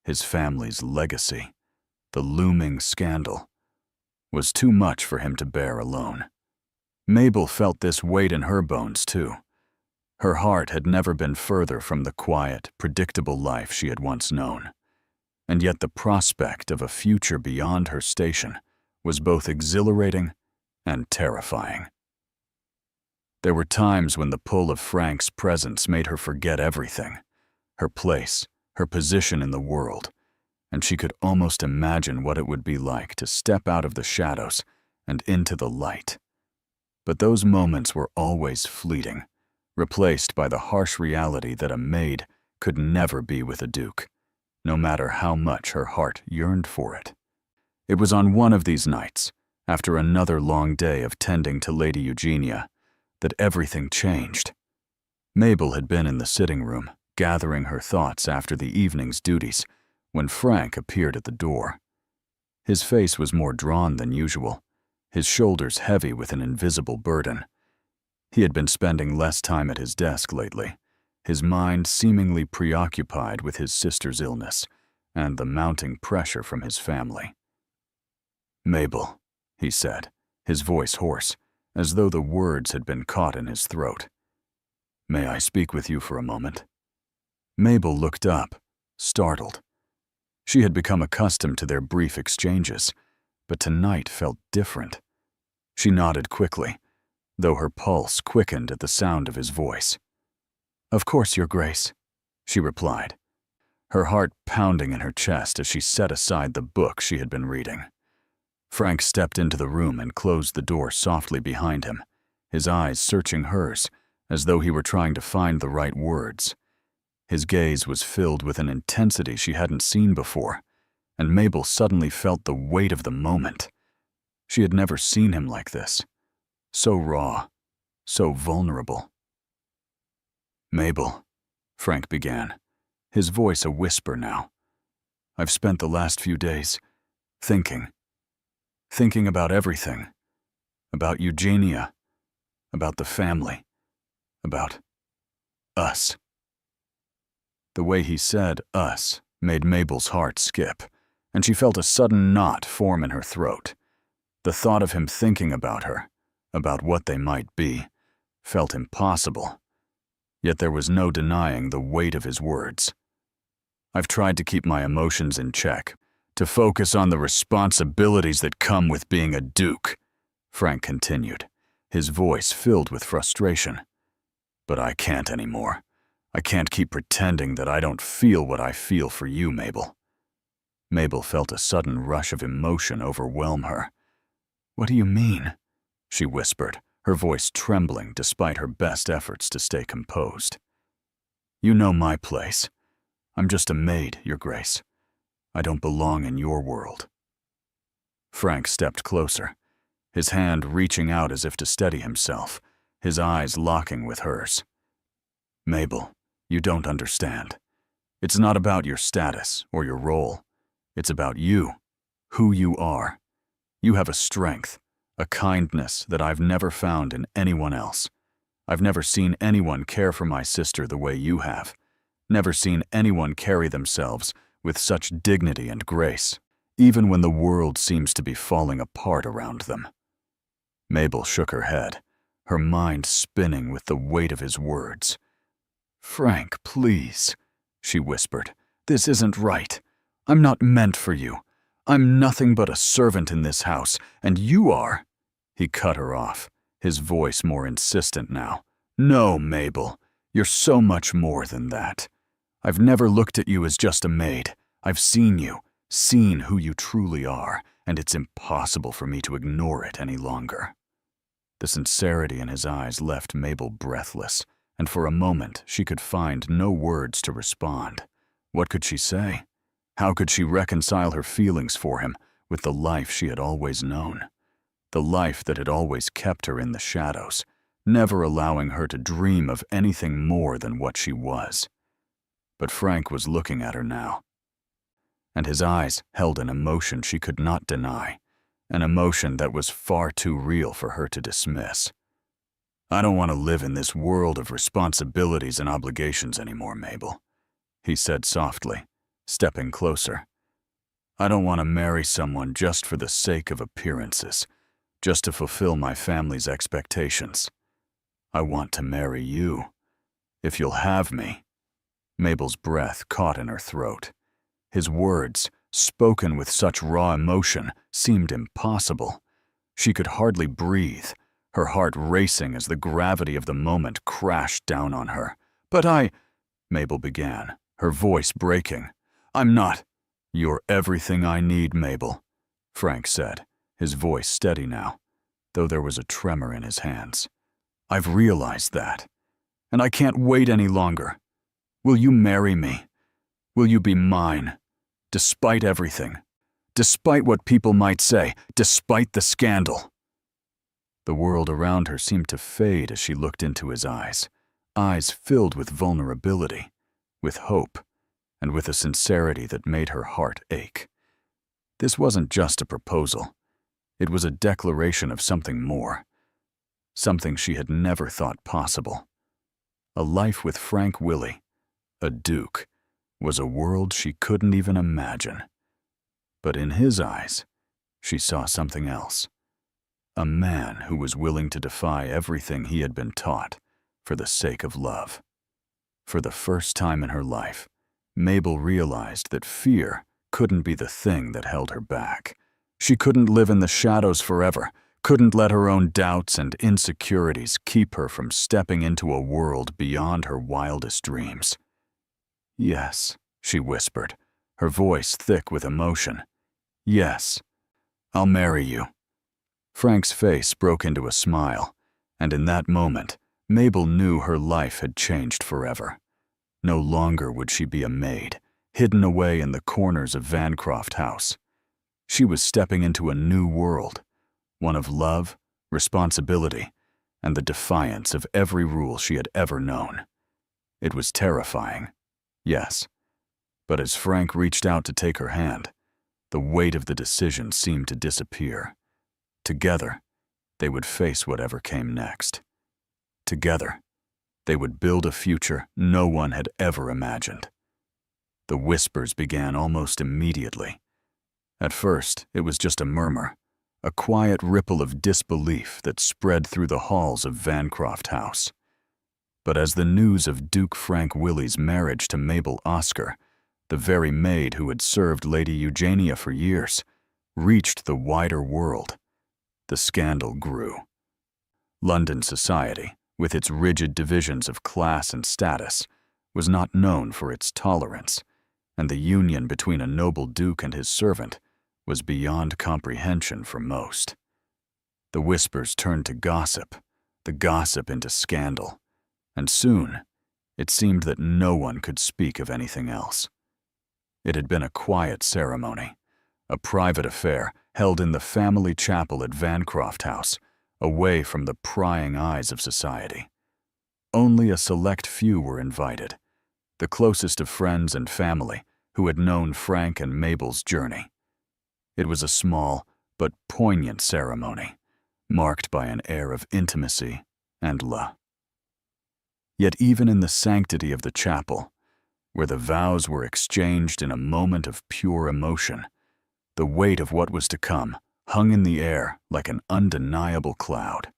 his family's legacy, the looming scandal, was too much for him to bear alone. Mabel felt this weight in her bones too. Her heart had never been further from the quiet, predictable life she had once known, and yet the prospect of a future beyond her station was both exhilarating and terrifying. There were times when the pull of Frank's presence made her forget everything, her place, her position in the world, and she could almost imagine what it would be like to step out of the shadows and into the light. But those moments were always fleeting, replaced by the harsh reality that a maid could never be with a duke, no matter how much her heart yearned for it. It was on one of these nights, after another long day of tending to Lady Eugenia, that everything changed. Mabel had been in the sitting room, gathering her thoughts after the evening's duties, when Frank appeared at the door. His face was more drawn than usual, his shoulders heavy with an invisible burden. He had been spending less time at his desk lately, his mind seemingly preoccupied with his sister's illness and the mounting pressure from his family. "Mabel," he said, his voice hoarse, as though the words had been caught in his throat. "May I speak with you for a moment?" Mabel looked up, startled. She had become accustomed to their brief exchanges, but tonight felt different. She nodded quickly, though her pulse quickened at the sound of his voice. "Of course, Your Grace," she replied, her heart pounding in her chest as she set aside the book she had been reading. Frank stepped into the room and closed the door softly behind him, his eyes searching hers, as though he were trying to find the right words. His gaze was filled with an intensity she hadn't seen before, and Mabel suddenly felt the weight of the moment. She had never seen him like this, so raw, so vulnerable. "Mabel," Frank began, his voice a whisper now, "I've spent the last few days thinking about everything, about Eugenia, about the family, about us." The way he said us made Mabel's heart skip, and she felt a sudden knot form in her throat. The thought of him thinking about her, about what they might be, felt impossible. Yet there was no denying the weight of his words. I've tried to keep my emotions in check, to focus on the responsibilities that come with being a duke, Frank continued, his voice filled with frustration. But I can't anymore. I can't keep pretending that I don't feel what I feel for you, Mabel. Mabel felt a sudden rush of emotion overwhelm her. What do you mean? She whispered, her voice trembling despite her best efforts to stay composed. You know my place. I'm just a maid, Your Grace. I don't belong in your world. Frank stepped closer, his hand reaching out as if to steady himself, his eyes locking with hers. Mabel, you don't understand. It's not about your status or your role. It's about you, who you are. You have a strength, a kindness that I've never found in anyone else. I've never seen anyone care for my sister the way you have. Never seen anyone carry themselves with such dignity and grace, even when the world seems to be falling apart around them. Mabel shook her head, her mind spinning with the weight of his words. Frank, please, she whispered. This isn't right. I'm not meant for you. I'm nothing but a servant in this house, and you are. He cut her off, his voice more insistent now. No, Mabel, you're so much more than that. I've never looked at you as just a maid. I've seen you, seen who you truly are, and it's impossible for me to ignore it any longer. The sincerity in his eyes left Mabel breathless, and for a moment she could find no words to respond. What could she say? How could she reconcile her feelings for him with the life she had always known? The life that had always kept her in the shadows, never allowing her to dream of anything more than what she was. But Frank was looking at her now, and his eyes held an emotion she could not deny, an emotion that was far too real for her to dismiss. I don't want to live in this world of responsibilities and obligations anymore, Mabel, he said softly, stepping closer. I don't want to marry someone just for the sake of appearances, just to fulfill my family's expectations. I want to marry you. If you'll have me. Mabel's breath caught in her throat. His words, spoken with such raw emotion, seemed impossible. She could hardly breathe, her heart racing as the gravity of the moment crashed down on her. But Mabel began, her voice breaking. I'm not. You're everything I need, Mabel, Frank said, his voice steady now, though there was a tremor in his hands. I've realized that, and I can't wait any longer. Will you marry me? Will you be mine? Despite everything. Despite what people might say. Despite the scandal. The world around her seemed to fade as she looked into his eyes filled with vulnerability, with hope, and with a sincerity that made her heart ache. This wasn't just a proposal. It was a declaration of something more, something she had never thought possible. A life with Frank Willy, a duke, was a world she couldn't even imagine. But in his eyes, she saw something else. A man who was willing to defy everything he had been taught for the sake of love. For the first time in her life, Mabel realized that fear couldn't be the thing that held her back. She couldn't live in the shadows forever, couldn't let her own doubts and insecurities keep her from stepping into a world beyond her wildest dreams. Yes, she whispered, her voice thick with emotion. Yes, I'll marry you. Frank's face broke into a smile, and in that moment, Mabel knew her life had changed forever. No longer would she be a maid, hidden away in the corners of Vancroft House. She was stepping into a new world, one of love, responsibility, and the defiance of every rule she had ever known. It was terrifying, yes, but as Frank reached out to take her hand, the weight of the decision seemed to disappear. Together, they would face whatever came next. Together, they would build a future no one had ever imagined. The whispers began almost immediately. At first, it was just a murmur, a quiet ripple of disbelief that spread through the halls of Vancroft House. But as the news of Duke Frank Willie's marriage to Mabel Oscar, the very maid who had served Lady Eugenia for years, reached the wider world, the scandal grew. London society, with its rigid divisions of class and status, was not known for its tolerance, and the union between a noble duke and his servant was beyond comprehension for most. The whispers turned to gossip, the gossip into scandal, and soon it seemed that no one could speak of anything else. It had been a quiet ceremony, a private affair held in the family chapel at Vancroft House, away from the prying eyes of society. Only a select few were invited, the closest of friends and family who had known Frank and Mabel's journey. It was a small but poignant ceremony, marked by an air of intimacy and love. Yet even in the sanctity of the chapel, where the vows were exchanged in a moment of pure emotion, the weight of what was to come hung in the air like an undeniable cloud.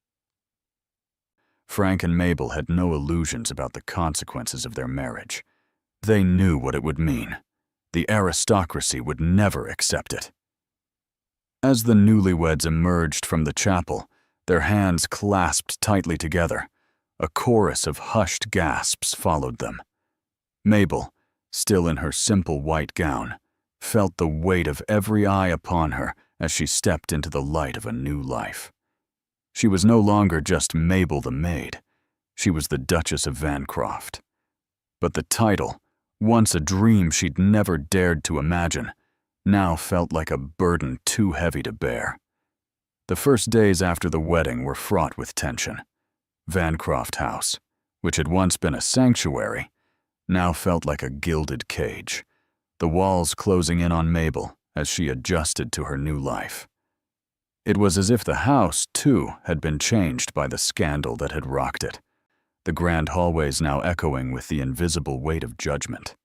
Frank and Mabel had no illusions about the consequences of their marriage. They knew what it would mean. The aristocracy would never accept it. As the newlyweds emerged from the chapel, their hands clasped tightly together, a chorus of hushed gasps followed them. Mabel, still in her simple white gown, felt the weight of every eye upon her as she stepped into the light of a new life. She was no longer just Mabel the maid. She was the Duchess of Vancroft. But the title, once a dream she'd never dared to imagine, now felt like a burden too heavy to bear. The first days after the wedding were fraught with tension. Vancroft House, which had once been a sanctuary, now felt like a gilded cage, the walls closing in on Mabel as she adjusted to her new life. It was as if the house, too, had been changed by the scandal that had rocked it, the grand hallways now echoing with the invisible weight of judgment.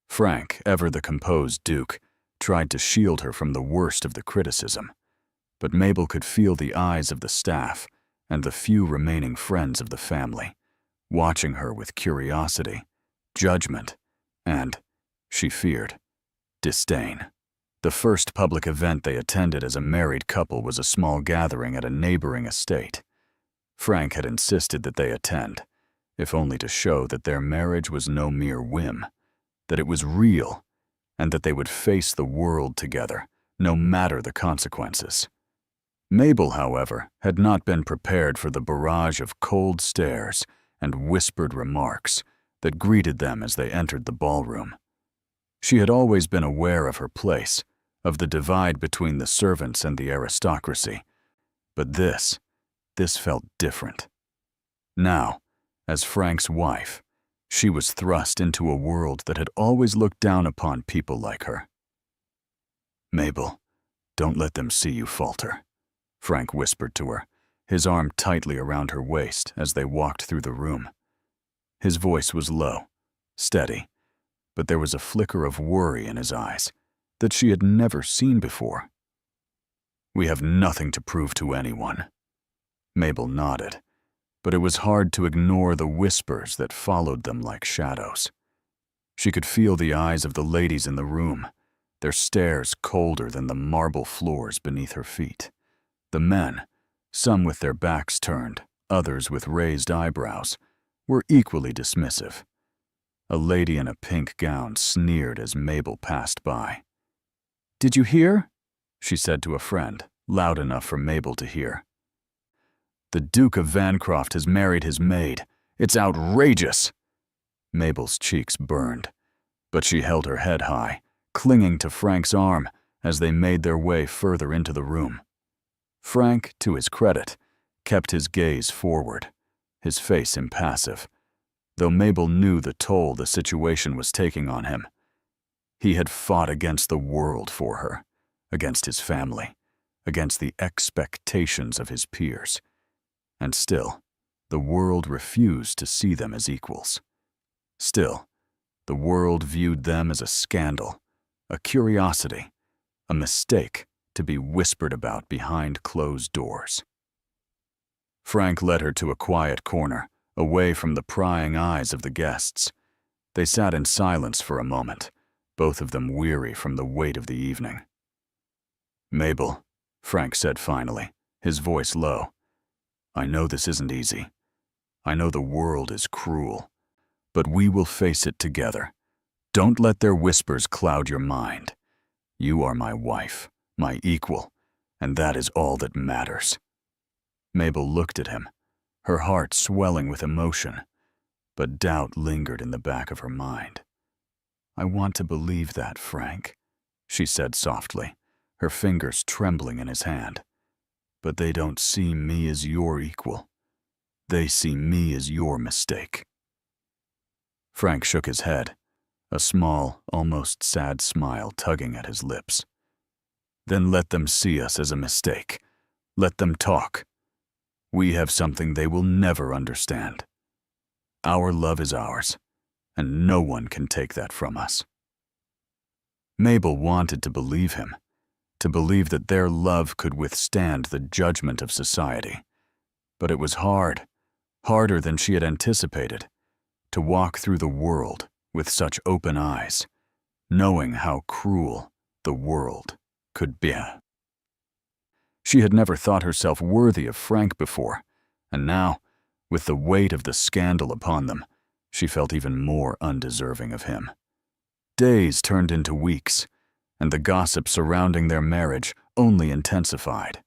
Frank, ever the composed duke, tried to shield her from the worst of the criticism, but Mabel could feel the eyes of the staff and the few remaining friends of the family, watching her with curiosity, judgment, and, she feared, disdain. The first public event they attended as a married couple was a small gathering at a neighboring estate. Frank had insisted that they attend, if only to show that their marriage was no mere whim, that it was real, and that they would face the world together, no matter the consequences. Mabel, however, had not been prepared for the barrage of cold stares and whispered remarks that greeted them as they entered the ballroom. She had always been aware of her place, of the divide between the servants and the aristocracy, but this felt different. Now, as Frank's wife, she was thrust into a world that had always looked down upon people like her. "Mabel, don't let them see you falter," Frank whispered to her, his arm tightly around her waist as they walked through the room. His voice was low, steady, but there was a flicker of worry in his eyes that she had never seen before. "We have nothing to prove to anyone." Mabel nodded, but it was hard to ignore the whispers that followed them like shadows. She could feel the eyes of the ladies in the room, their stares colder than the marble floors beneath her feet. The men, some with their backs turned, others with raised eyebrows, were equally dismissive. A lady in a pink gown sneered as Mabel passed by. "Did you hear?" she said to a friend, loud enough for Mabel to hear. "The Duke of Vancroft has married his maid. It's outrageous!" Mabel's cheeks burned, but she held her head high, clinging to Frank's arm as they made their way further into the room. Frank, to his credit, kept his gaze forward, his face impassive, though Mabel knew the toll the situation was taking on him. He had fought against the world for her, against his family, against the expectations of his peers. And still, the world refused to see them as equals. Still, the world viewed them as a scandal, a curiosity, a mistake to be whispered about behind closed doors. Frank led her to a quiet corner, away from the prying eyes of the guests. They sat in silence for a moment, both of them weary from the weight of the evening. "Mabel," Frank said finally, his voice low, "I know this isn't easy. I know the world is cruel, but we will face it together. Don't let their whispers cloud your mind. You are my wife, my equal, and that is all that matters." Mabel looked at him, her heart swelling with emotion, but doubt lingered in the back of her mind. "I want to believe that, Frank," she said softly, her fingers trembling in his hand. "But they don't see me as your equal. They see me as your mistake." Frank shook his head, a small, almost sad smile tugging at his lips. "Then let them see us as a mistake. Let them talk. We have something they will never understand. Our love is ours, and no one can take that from us." Mabel wanted to believe him, to believe that their love could withstand the judgment of society. But it was hard, harder than she had anticipated, to walk through the world with such open eyes, knowing how cruel the world could be. She had never thought herself worthy of Frank before, and now, with the weight of the scandal upon them, she felt even more undeserving of him. Days turned into weeks, and the gossip surrounding their marriage only intensified.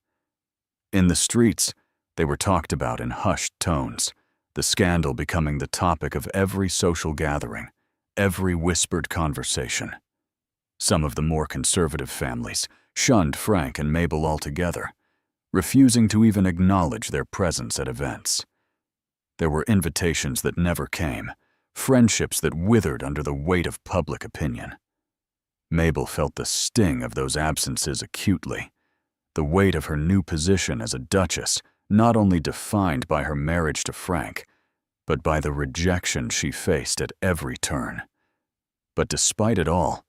In the streets, they were talked about in hushed tones, the scandal becoming the topic of every social gathering, every whispered conversation. Some of the more conservative families shunned Frank and Mabel altogether, refusing to even acknowledge their presence at events. There were invitations that never came, friendships that withered under the weight of public opinion. Mabel felt the sting of those absences acutely, the weight of her new position as a Duchess, not only defined by her marriage to Frank, but by the rejection she faced at every turn. But despite it all,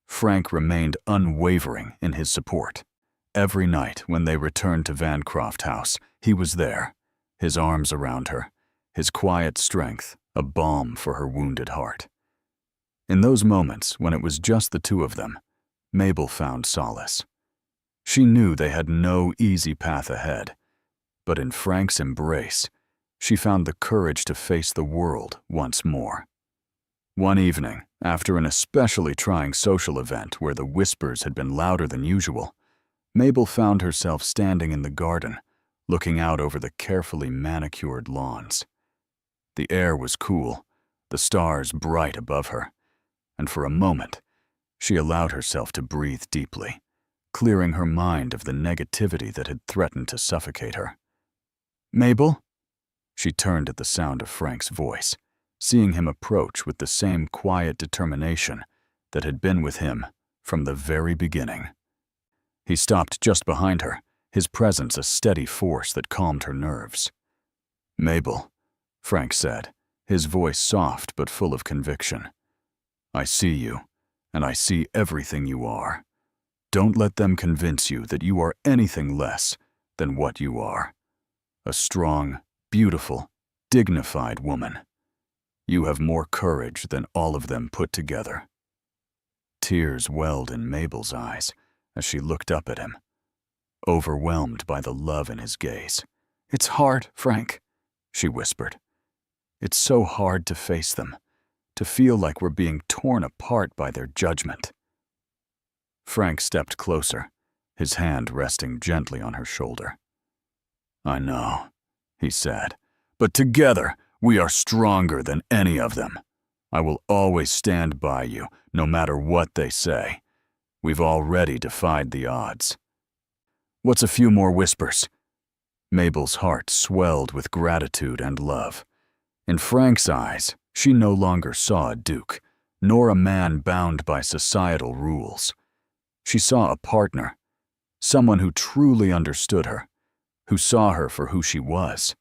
Frank remained unwavering in his support. Every night when they returned to Vancroft House, he was there, his arms around her, his quiet strength a balm for her wounded heart. In those moments when it was just the two of them, Mabel found solace. She knew they had no easy path ahead, but in Frank's embrace, she found the courage to face the world once more. One evening, after an especially trying social event where the whispers had been louder than usual, Mabel found herself standing in the garden, looking out over the carefully manicured lawns. The air was cool, the stars bright above her, and for a moment, she allowed herself to breathe deeply, clearing her mind of the negativity that had threatened to suffocate her. "Mabel?" She turned at the sound of Frank's voice, seeing him approach with the same quiet determination that had been with him from the very beginning. He stopped just behind her, his presence a steady force that calmed her nerves. "Mabel," Frank said, his voice soft but full of conviction. "I see you, and I see everything you are. Don't let them convince you that you are anything less than what you are. A strong, beautiful, dignified woman. You have more courage than all of them put together." Tears welled in Mabel's eyes as she looked up at him, overwhelmed by the love in his gaze. "It's hard, Frank," she whispered. "It's so hard to face them, to feel like we're being torn apart by their judgment." Frank stepped closer, his hand resting gently on her shoulder. "I know," he said, "but together we are stronger than any of them. I will always stand by you, no matter what they say. We've already defied the odds." "What's a few more whispers?" Mabel's heart swelled with gratitude and love. In Frank's eyes, she no longer saw a duke, nor a man bound by societal rules. She saw a partner, someone who truly understood her, who saw her for who she was.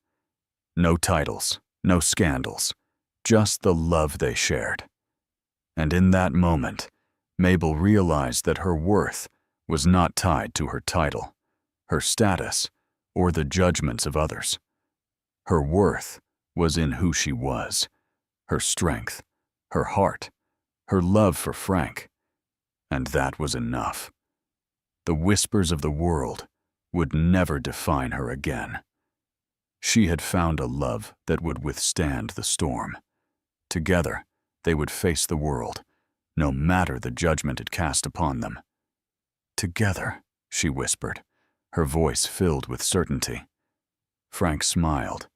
No titles, no scandals, just the love they shared. And in that moment, Mabel realized that her worth was not tied to her title, her status, or the judgments of others. Her worth was in who she was, her strength, her heart, her love for Frank, and that was enough. The whispers of the world would never define her again. She had found a love that would withstand the storm. Together, they would face the world, no matter the judgment it cast upon them. "Together," she whispered, her voice filled with certainty. Frank smiled,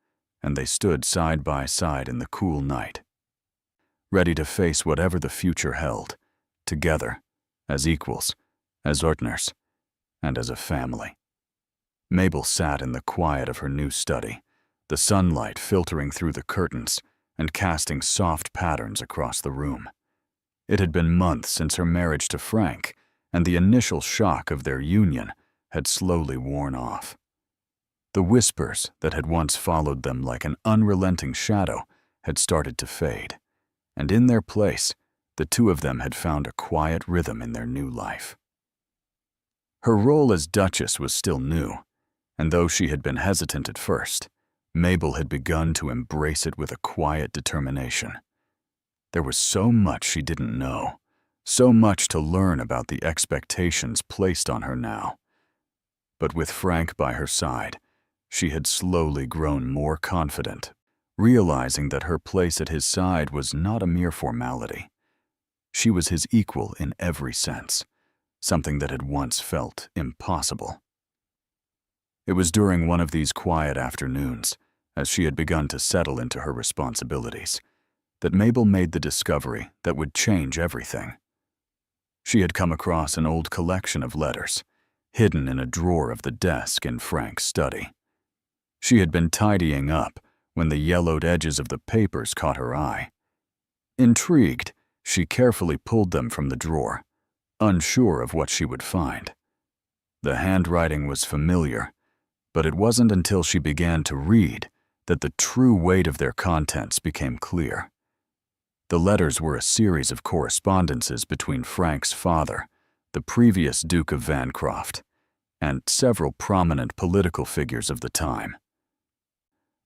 and they stood side by side in the cool night, ready to face whatever the future held, together, as equals, as partners, and as a family. Mabel sat in the quiet of her new study, the sunlight filtering through the curtains and casting soft patterns across the room. It had been months since her marriage to Frank, and the initial shock of their union had slowly worn off. The whispers that had once followed them like an unrelenting shadow had started to fade, and in their place, the two of them had found a quiet rhythm in their new life. Her role as Duchess was still new, and though she had been hesitant at first, Mabel had begun to embrace it with a quiet determination. There was so much she didn't know, so much to learn about the expectations placed on her now. But with Frank by her side, she had slowly grown more confident, realizing that her place at his side was not a mere formality. She was his equal in every sense, something that had once felt impossible. It was during one of these quiet afternoons, as she had begun to settle into her responsibilities, that Mabel made the discovery that would change everything. She had come across an old collection of letters, hidden in a drawer of the desk in Frank's study. She had been tidying up when the yellowed edges of the papers caught her eye. Intrigued, she carefully pulled them from the drawer, unsure of what she would find. The handwriting was familiar, but it wasn't until she began to read that the true weight of their contents became clear. The letters were a series of correspondences between Frank's father, the previous Duke of Vancroft, and several prominent political figures of the time.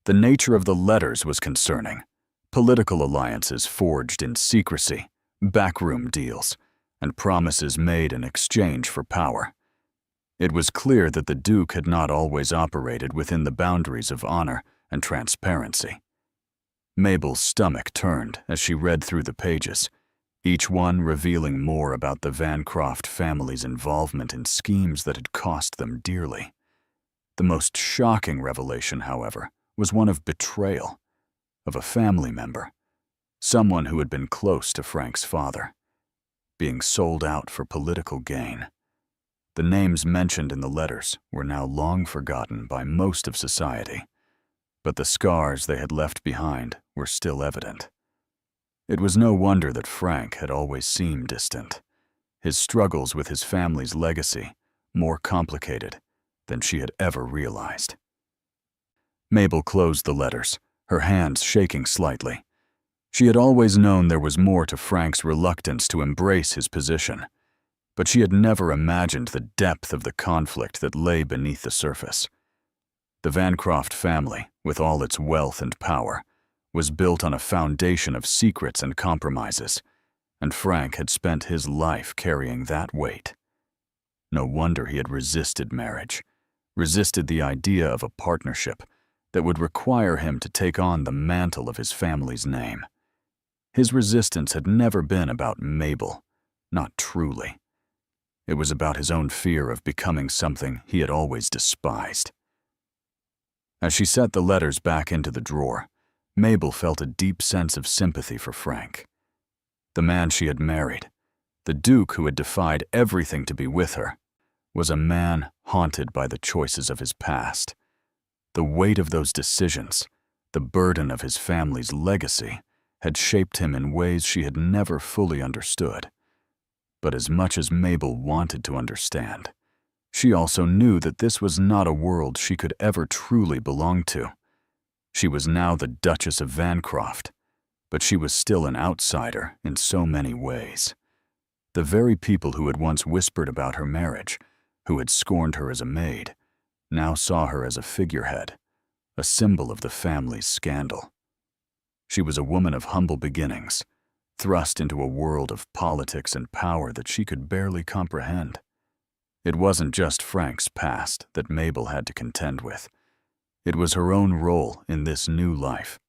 The nature of the letters was concerning: political alliances forged in secrecy, backroom deals, and promises made in exchange for power. It was clear that the Duke had not always operated within the boundaries of honor and transparency. Mabel's stomach turned as she read through the pages, each one revealing more about the Vancroft family's involvement in schemes that had cost them dearly. The most shocking revelation, however, was one of betrayal, of a family member, someone who had been close to Frank's father, being sold out for political gain. The names mentioned in the letters were now long forgotten by most of society, but the scars they had left behind were still evident. It was no wonder that Frank had always seemed distant, his struggles with his family's legacy more complicated than she had ever realized. Mabel closed the letters, her hands shaking slightly. She had always known there was more to Frank's reluctance to embrace his position, but she had never imagined the depth of the conflict that lay beneath the surface. The Vancroft family, with all its wealth and power, was built on a foundation of secrets and compromises, and Frank had spent his life carrying that weight. No wonder he had resisted marriage, resisted the idea of a partnership that would require him to take on the mantle of his family's name. His resistance had never been about Mabel, not truly. It was about his own fear of becoming something he had always despised. As she set the letters back into the drawer, Mabel felt a deep sense of sympathy for Frank. The man she had married, the Duke who had defied everything to be with her, was a man haunted by the choices of his past. The weight of those decisions, the burden of his family's legacy, had shaped him in ways she had never fully understood. But as much as Mabel wanted to understand, she also knew that this was not a world she could ever truly belong to. She was now the Duchess of Vancroft, but she was still an outsider in so many ways. The very people who had once whispered about her marriage, who had scorned her as a maid, now saw her as a figurehead, a symbol of the family's scandal. She was a woman of humble beginnings, thrust into a world of politics and power that she could barely comprehend. It wasn't just Frank's past that Mabel had to contend with. It was her own role in this new life.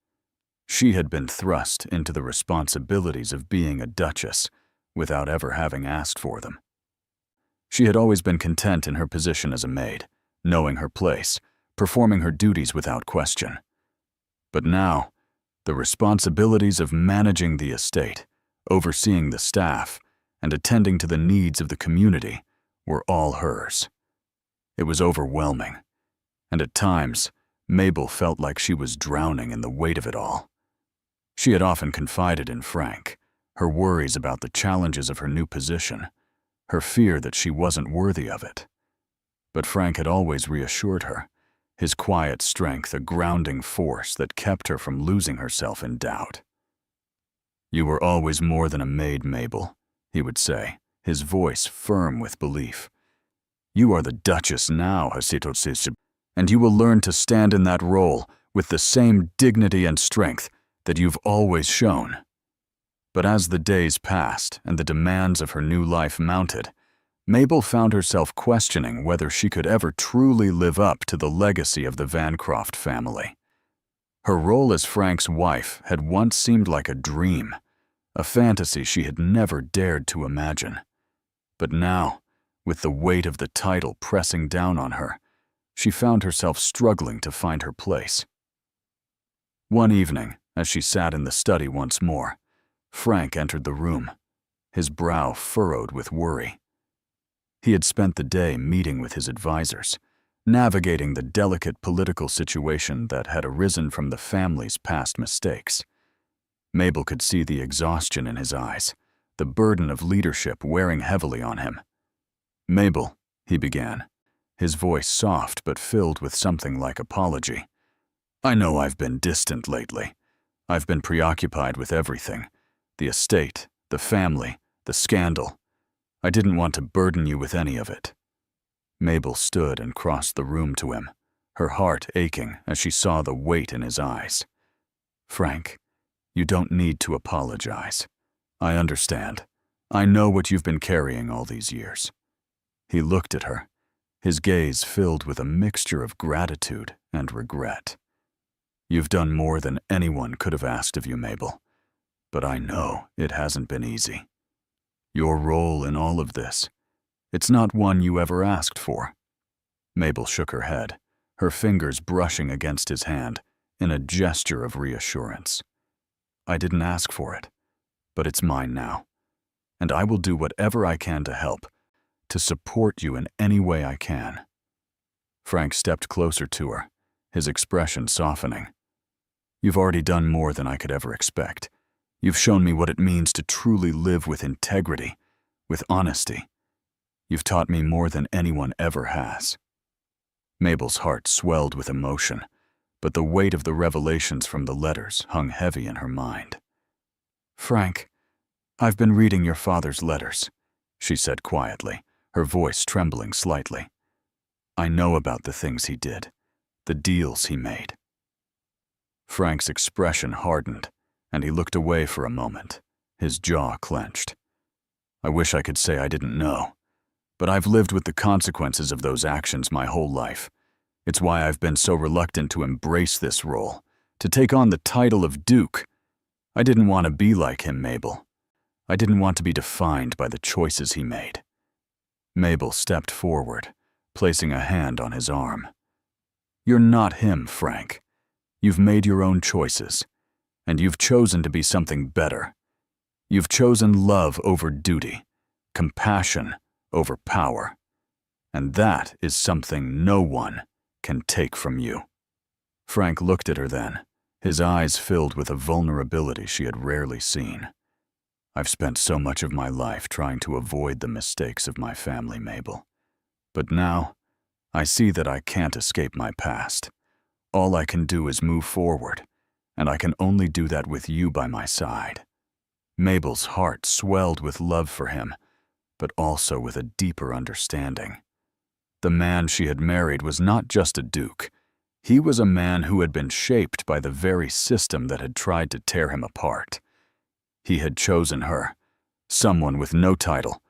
She had been thrust into the responsibilities of being a duchess without ever having asked for them. She had always been content in her position as a maid, knowing her place, performing her duties without question. But now, the responsibilities of managing the estate, overseeing the staff, and attending to the needs of the community were all hers. It was overwhelming, and at times, Mabel felt like she was drowning in the weight of it all. She had often confided in Frank, her worries about the challenges of her new position, her fear that she wasn't worthy of it. But Frank had always reassured her, his quiet strength a grounding force that kept her from losing herself in doubt. "You were always more than a maid, Mabel," he would say, his voice firm with belief. "You are the Duchess now, and you will learn to stand in that role with the same dignity and strength that you've always shown." But as the days passed and the demands of her new life mounted, Mabel found herself questioning whether she could ever truly live up to the legacy of the Vancroft family. Her role as Frank's wife had once seemed like a dream, a fantasy she had never dared to imagine. But now, with the weight of the title pressing down on her, she found herself struggling to find her place. One evening, as she sat in the study once more, Frank entered the room, his brow furrowed with worry. He had spent the day meeting with his advisors, navigating the delicate political situation that had arisen from the family's past mistakes. Mabel could see the exhaustion in his eyes, the burden of leadership wearing heavily on him. "Mabel," he began, his voice soft but filled with something like apology. "I know I've been distant lately. I've been preoccupied with everything, the estate, the family, the scandal. I didn't want to burden you with any of it." Mabel stood and crossed the room to him, her heart aching as she saw the weight in his eyes. "Frank, you don't need to apologize. I understand. I know what you've been carrying all these years." He looked at her, his gaze filled with a mixture of gratitude and regret. "You've done more than anyone could have asked of you, Mabel, but I know it hasn't been easy. Your role in all of this, it's not one you ever asked for." Mabel shook her head, her fingers brushing against his hand in a gesture of reassurance. "I didn't ask for it, but it's mine now, and I will do whatever I can to help, to support you in any way I can." Frank stepped closer to her, his expression softening. "You've already done more than I could ever expect. You've shown me what it means to truly live with integrity, with honesty. You've taught me more than anyone ever has." Mabel's heart swelled with emotion, but the weight of the revelations from the letters hung heavy in her mind. "Frank, I've been reading your father's letters," she said quietly, her voice trembling slightly. "I know about the things he did, the deals he made." Frank's expression hardened, and he looked away for a moment, his jaw clenched. "I wish I could say I didn't know, but I've lived with the consequences of those actions my whole life. It's why I've been so reluctant to embrace this role, to take on the title of Duke. I didn't want to be like him, Mabel. I didn't want to be defined by the choices he made." Mabel stepped forward, placing a hand on his arm. "You're not him, Frank. You've made your own choices, and you've chosen to be something better. You've chosen love over duty, compassion over power, and that is something no one can take from you." Frank looked at her then, his eyes filled with a vulnerability she had rarely seen. "I've spent so much of my life trying to avoid the mistakes of my family, Mabel. But now, I see that I can't escape my past. All I can do is move forward, and I can only do that with you by my side." Mabel's heart swelled with love for him, but also with a deeper understanding. The man she had married was not just a duke. He was a man who had been shaped by the very system that had tried to tear him apart. He had chosen her, someone with no title,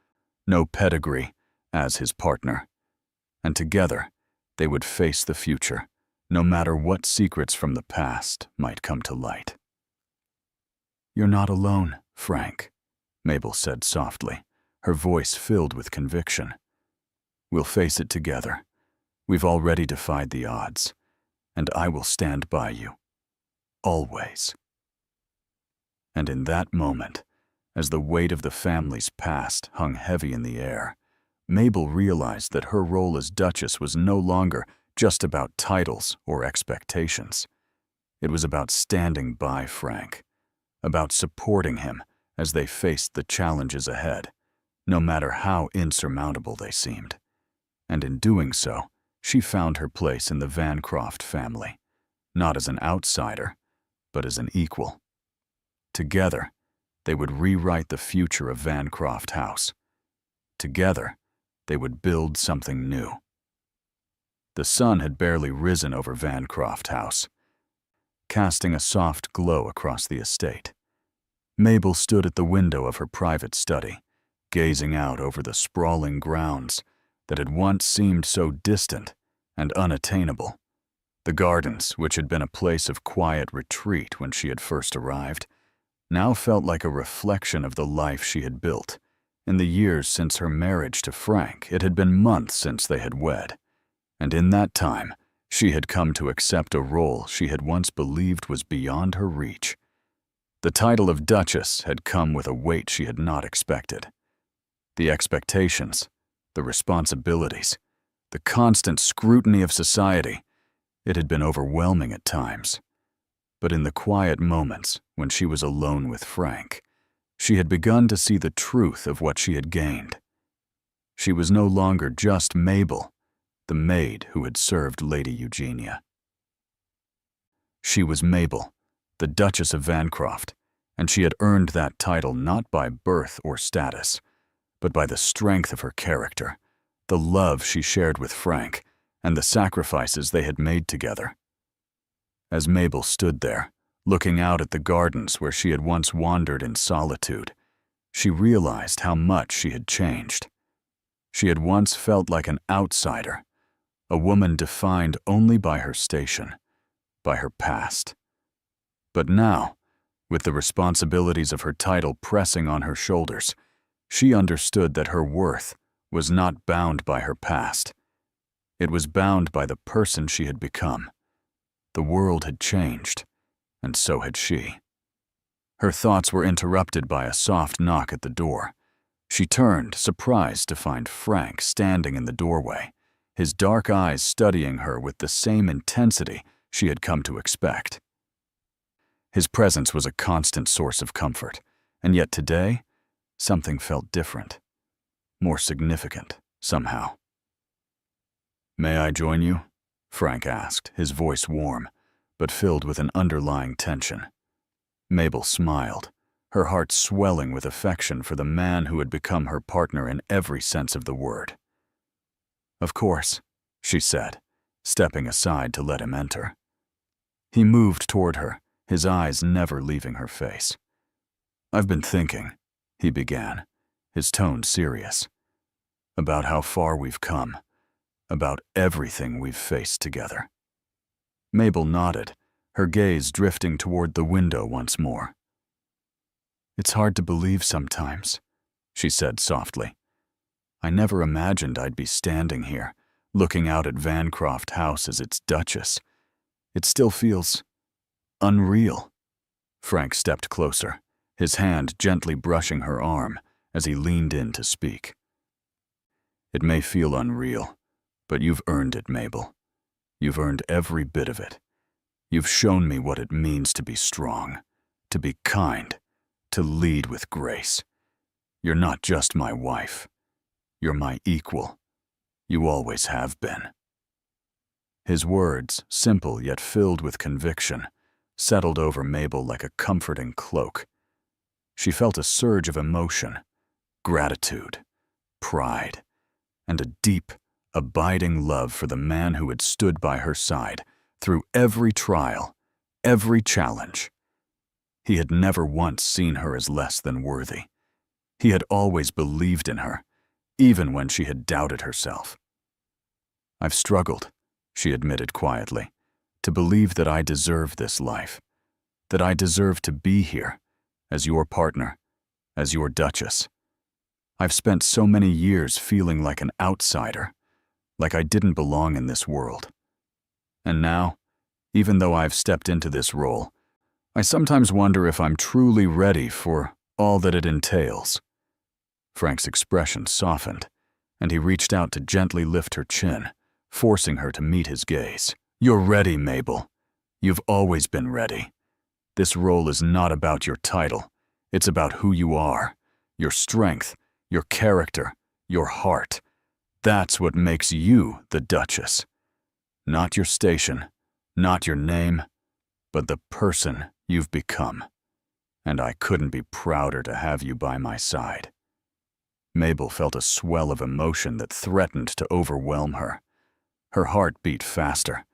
no pedigree, as his partner. And together, they would face the future, no matter what secrets from the past might come to light. "You're not alone, Frank," Mabel said softly, her voice filled with conviction. "We'll face it together. We've already defied the odds, and I will stand by you. Always." And in that moment, as the weight of the family's past hung heavy in the air, Mabel realized that her role as Duchess was no longer just about titles or expectations. It was about standing by Frank, about supporting him as they faced the challenges ahead, no matter how insurmountable they seemed. And in doing so, she found her place in the Vancroft family, not as an outsider, but as an equal. Together, they would rewrite the future of Vancroft House. Together, they would build something new. The sun had barely risen over Vancroft House, casting a soft glow across the estate. Mabel stood at the window of her private study, gazing out over the sprawling grounds that had once seemed so distant and unattainable. The gardens, which had been a place of quiet retreat when she had first arrived, now felt like a reflection of the life she had built. In the years since her marriage to Frank, it had been months since they had wed, and in that time, she had come to accept a role she had once believed was beyond her reach. The title of Duchess had come with a weight she had not expected. The expectations, the responsibilities, the constant scrutiny of society, it had been overwhelming at times. But in the quiet moments when she was alone with Frank, she had begun to see the truth of what she had gained. She was no longer just Mabel, the maid who had served Lady Eugenia. She was Mabel, the Duchess of Vancroft, and she had earned that title not by birth or status, but by the strength of her character, the love she shared with Frank, and the sacrifices they had made together. As Mabel stood there, looking out at the gardens where she had once wandered in solitude, she realized how much she had changed. She had once felt like an outsider, a woman defined only by her station, by her past. But now, with the responsibilities of her title pressing on her shoulders, she understood that her worth was not bound by her past. It was bound by the person she had become. The world had changed, and so had she. Her thoughts were interrupted by a soft knock at the door. She turned, surprised to find Frank standing in the doorway, his dark eyes studying her with the same intensity she had come to expect. His presence was a constant source of comfort, and yet today, something felt different, more significant, somehow. "May I join you?" Frank asked, his voice warm, but filled with an underlying tension. Mabel smiled, her heart swelling with affection for the man who had become her partner in every sense of the word. "Of course," she said, stepping aside to let him enter. He moved toward her, his eyes never leaving her face. "I've been thinking," he began, his tone serious, "about how far we've come, about everything we've faced together." Mabel nodded, her gaze drifting toward the window once more. "It's hard to believe sometimes," she said softly. "I never imagined I'd be standing here, looking out at Vancroft House as its Duchess. It still feels unreal." Frank stepped closer, his hand gently brushing her arm as he leaned in to speak. "It may feel unreal, but you've earned it, Mabel. You've earned every bit of it. You've shown me what it means to be strong, to be kind, to lead with grace. You're not just my wife. You're my equal. You always have been." His words, simple yet filled with conviction, settled over Mabel like a comforting cloak. She felt a surge of emotion, gratitude, pride, and a deep, abiding love for the man who had stood by her side through every trial, every challenge. He had never once seen her as less than worthy. He had always believed in her, even when she had doubted herself. "I've struggled," she admitted quietly, "to believe that I deserve this life, that I deserve to be here, as your partner, as your Duchess. I've spent so many years feeling like an outsider, like I didn't belong in this world. And now, even though I've stepped into this role, I sometimes wonder if I'm truly ready for all that it entails." Frank's expression softened, and he reached out to gently lift her chin, forcing her to meet his gaze. "You're ready, Mabel. You've always been ready. This role is not about your title. It's about who you are, your strength, your character, your heart. That's what makes you the Duchess. Not your station, not your name, but the person you've become. And I couldn't be prouder to have you by my side." Mabel felt a swell of emotion that threatened to overwhelm her. Her heart beat faster,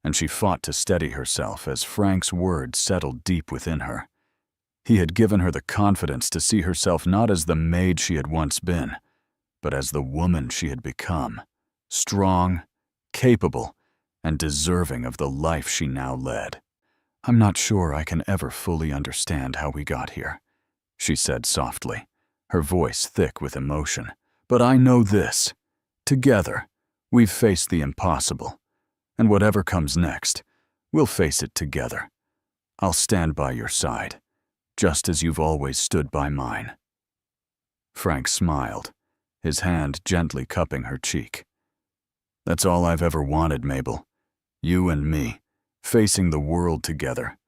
and she fought to steady herself as Frank's words settled deep within her. He had given her the confidence to see herself not as the maid she had once been, but as the woman she had become, strong, capable, and deserving of the life she now led. "I'm not sure I can ever fully understand how we got here," she said softly, her voice thick with emotion. "But I know this. Together, we've faced the impossible. And whatever comes next, we'll face it together. I'll stand by your side, just as you've always stood by mine." Frank smiled, his hand gently cupping her cheek. "That's all I've ever wanted, Mabel. You and me, facing the world together.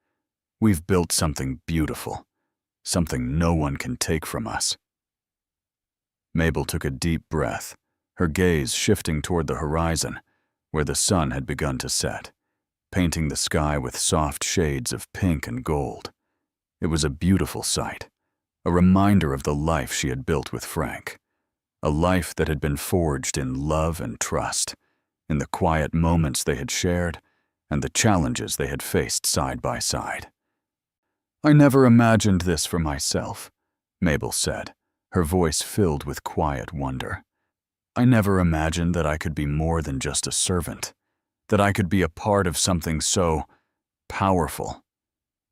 We've built something beautiful, something no one can take from us." Mabel took a deep breath, her gaze shifting toward the horizon, where the sun had begun to set, painting the sky with soft shades of pink and gold. It was a beautiful sight, a reminder of the life she had built with Frank, a life that had been forged in love and trust, in the quiet moments they had shared and the challenges they had faced side by side. "I never imagined this for myself," Mabel said, her voice filled with quiet wonder. "I never imagined that I could be more than just a servant, that I could be a part of something so powerful.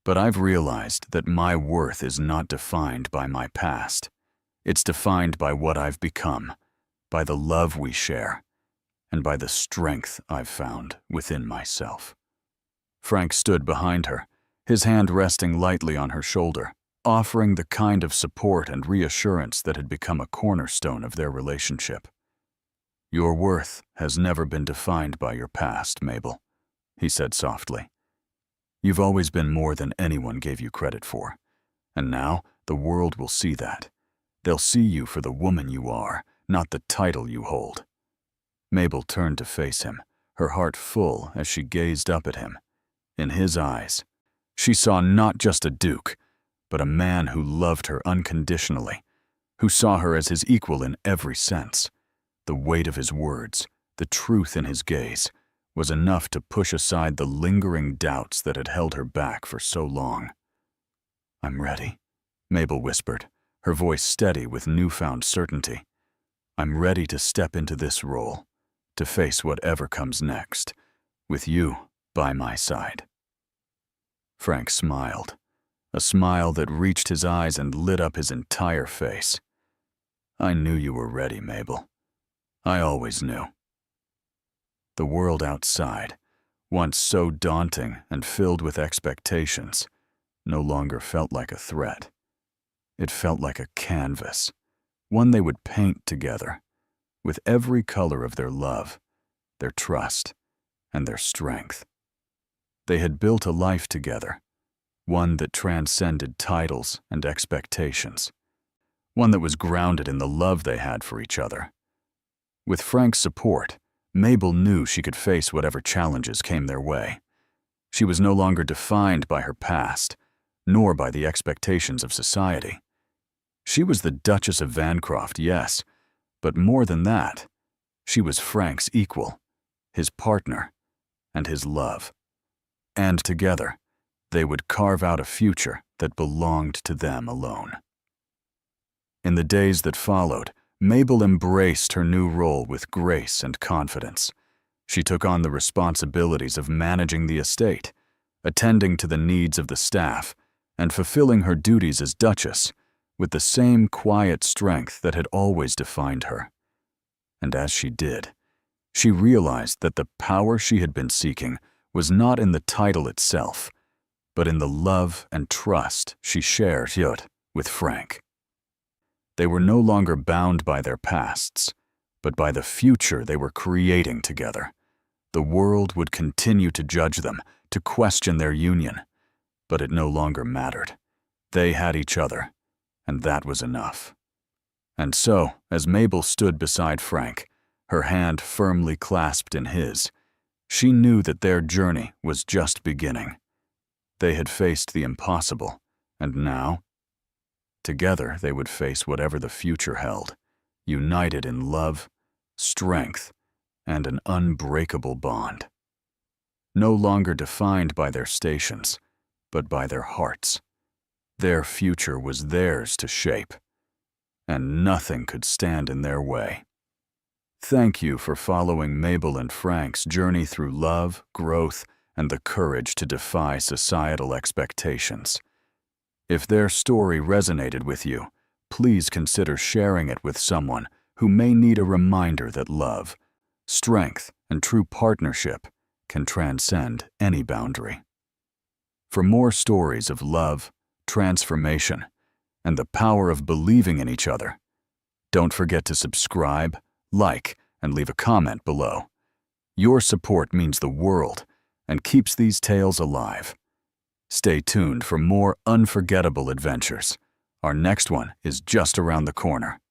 But I've realized that my worth is not defined by my past. It's defined by what I've become, by the love we share, and by the strength I've found within myself." Frank stood behind her, his hand resting lightly on her shoulder, offering the kind of support and reassurance that had become a cornerstone of their relationship. "Your worth has never been defined by your past, Mabel," he said softly. "You've always been more than anyone gave you credit for, and now the world will see that. They'll see you for the woman you are, not the title you hold." Mabel turned to face him, her heart full as she gazed up at him. In his eyes, she saw not just a duke, but a man who loved her unconditionally, who saw her as his equal in every sense. The weight of his words, the truth in his gaze, was enough to push aside the lingering doubts that had held her back for so long. "I'm ready," Mabel whispered, her voice steady with newfound certainty. "I'm ready to step into this role, to face whatever comes next, with you by my side." Frank smiled, a smile that reached his eyes and lit up his entire face. "I knew you were ready, Mabel. I always knew." The world outside, once so daunting and filled with expectations, no longer felt like a threat. It felt like a canvas, one they would paint together, with every color of their love, their trust, and their strength. They had built a life together, one that transcended titles and expectations, one that was grounded in the love they had for each other. With Frank's support, Mabel knew she could face whatever challenges came their way. She was no longer defined by her past, nor by the expectations of society. She was the Duchess of Vancroft, yes, But more than that, she was Frank's equal, his partner, and his love. And together, they would carve out a future that belonged to them alone. In the days that followed, Mabel embraced her new role with grace and confidence. She took on the responsibilities of managing the estate, attending to the needs of the staff, and fulfilling her duties as Duchess with the same quiet strength that had always defined her. And as she did, she realized that the power she had been seeking was not in the title itself, but in the love and trust she shared with Frank. They were no longer bound by their pasts, but by the future they were creating together. The world would continue to judge them, to question their union, but it no longer mattered. They had each other, and that was enough. And so, as Mabel stood beside Frank, her hand firmly clasped in his, she knew that their journey was just beginning. They had faced the impossible, and now, together they would face whatever the future held, united in love, strength, and an unbreakable bond. No longer defined by their stations, but by their hearts. Their future was theirs to shape, and nothing could stand in their way. Thank you for following Mabel and Frank's journey through love, growth, and the courage to defy societal expectations. If their story resonated with you, please consider sharing it with someone who may need a reminder that love, strength, and true partnership can transcend any boundary. For more stories of love, transformation, and the power of believing in each other, don't forget to subscribe, like, and leave a comment below. Your support means the world and keeps these tales alive. Stay tuned for more unforgettable adventures. Our next one is just around the corner.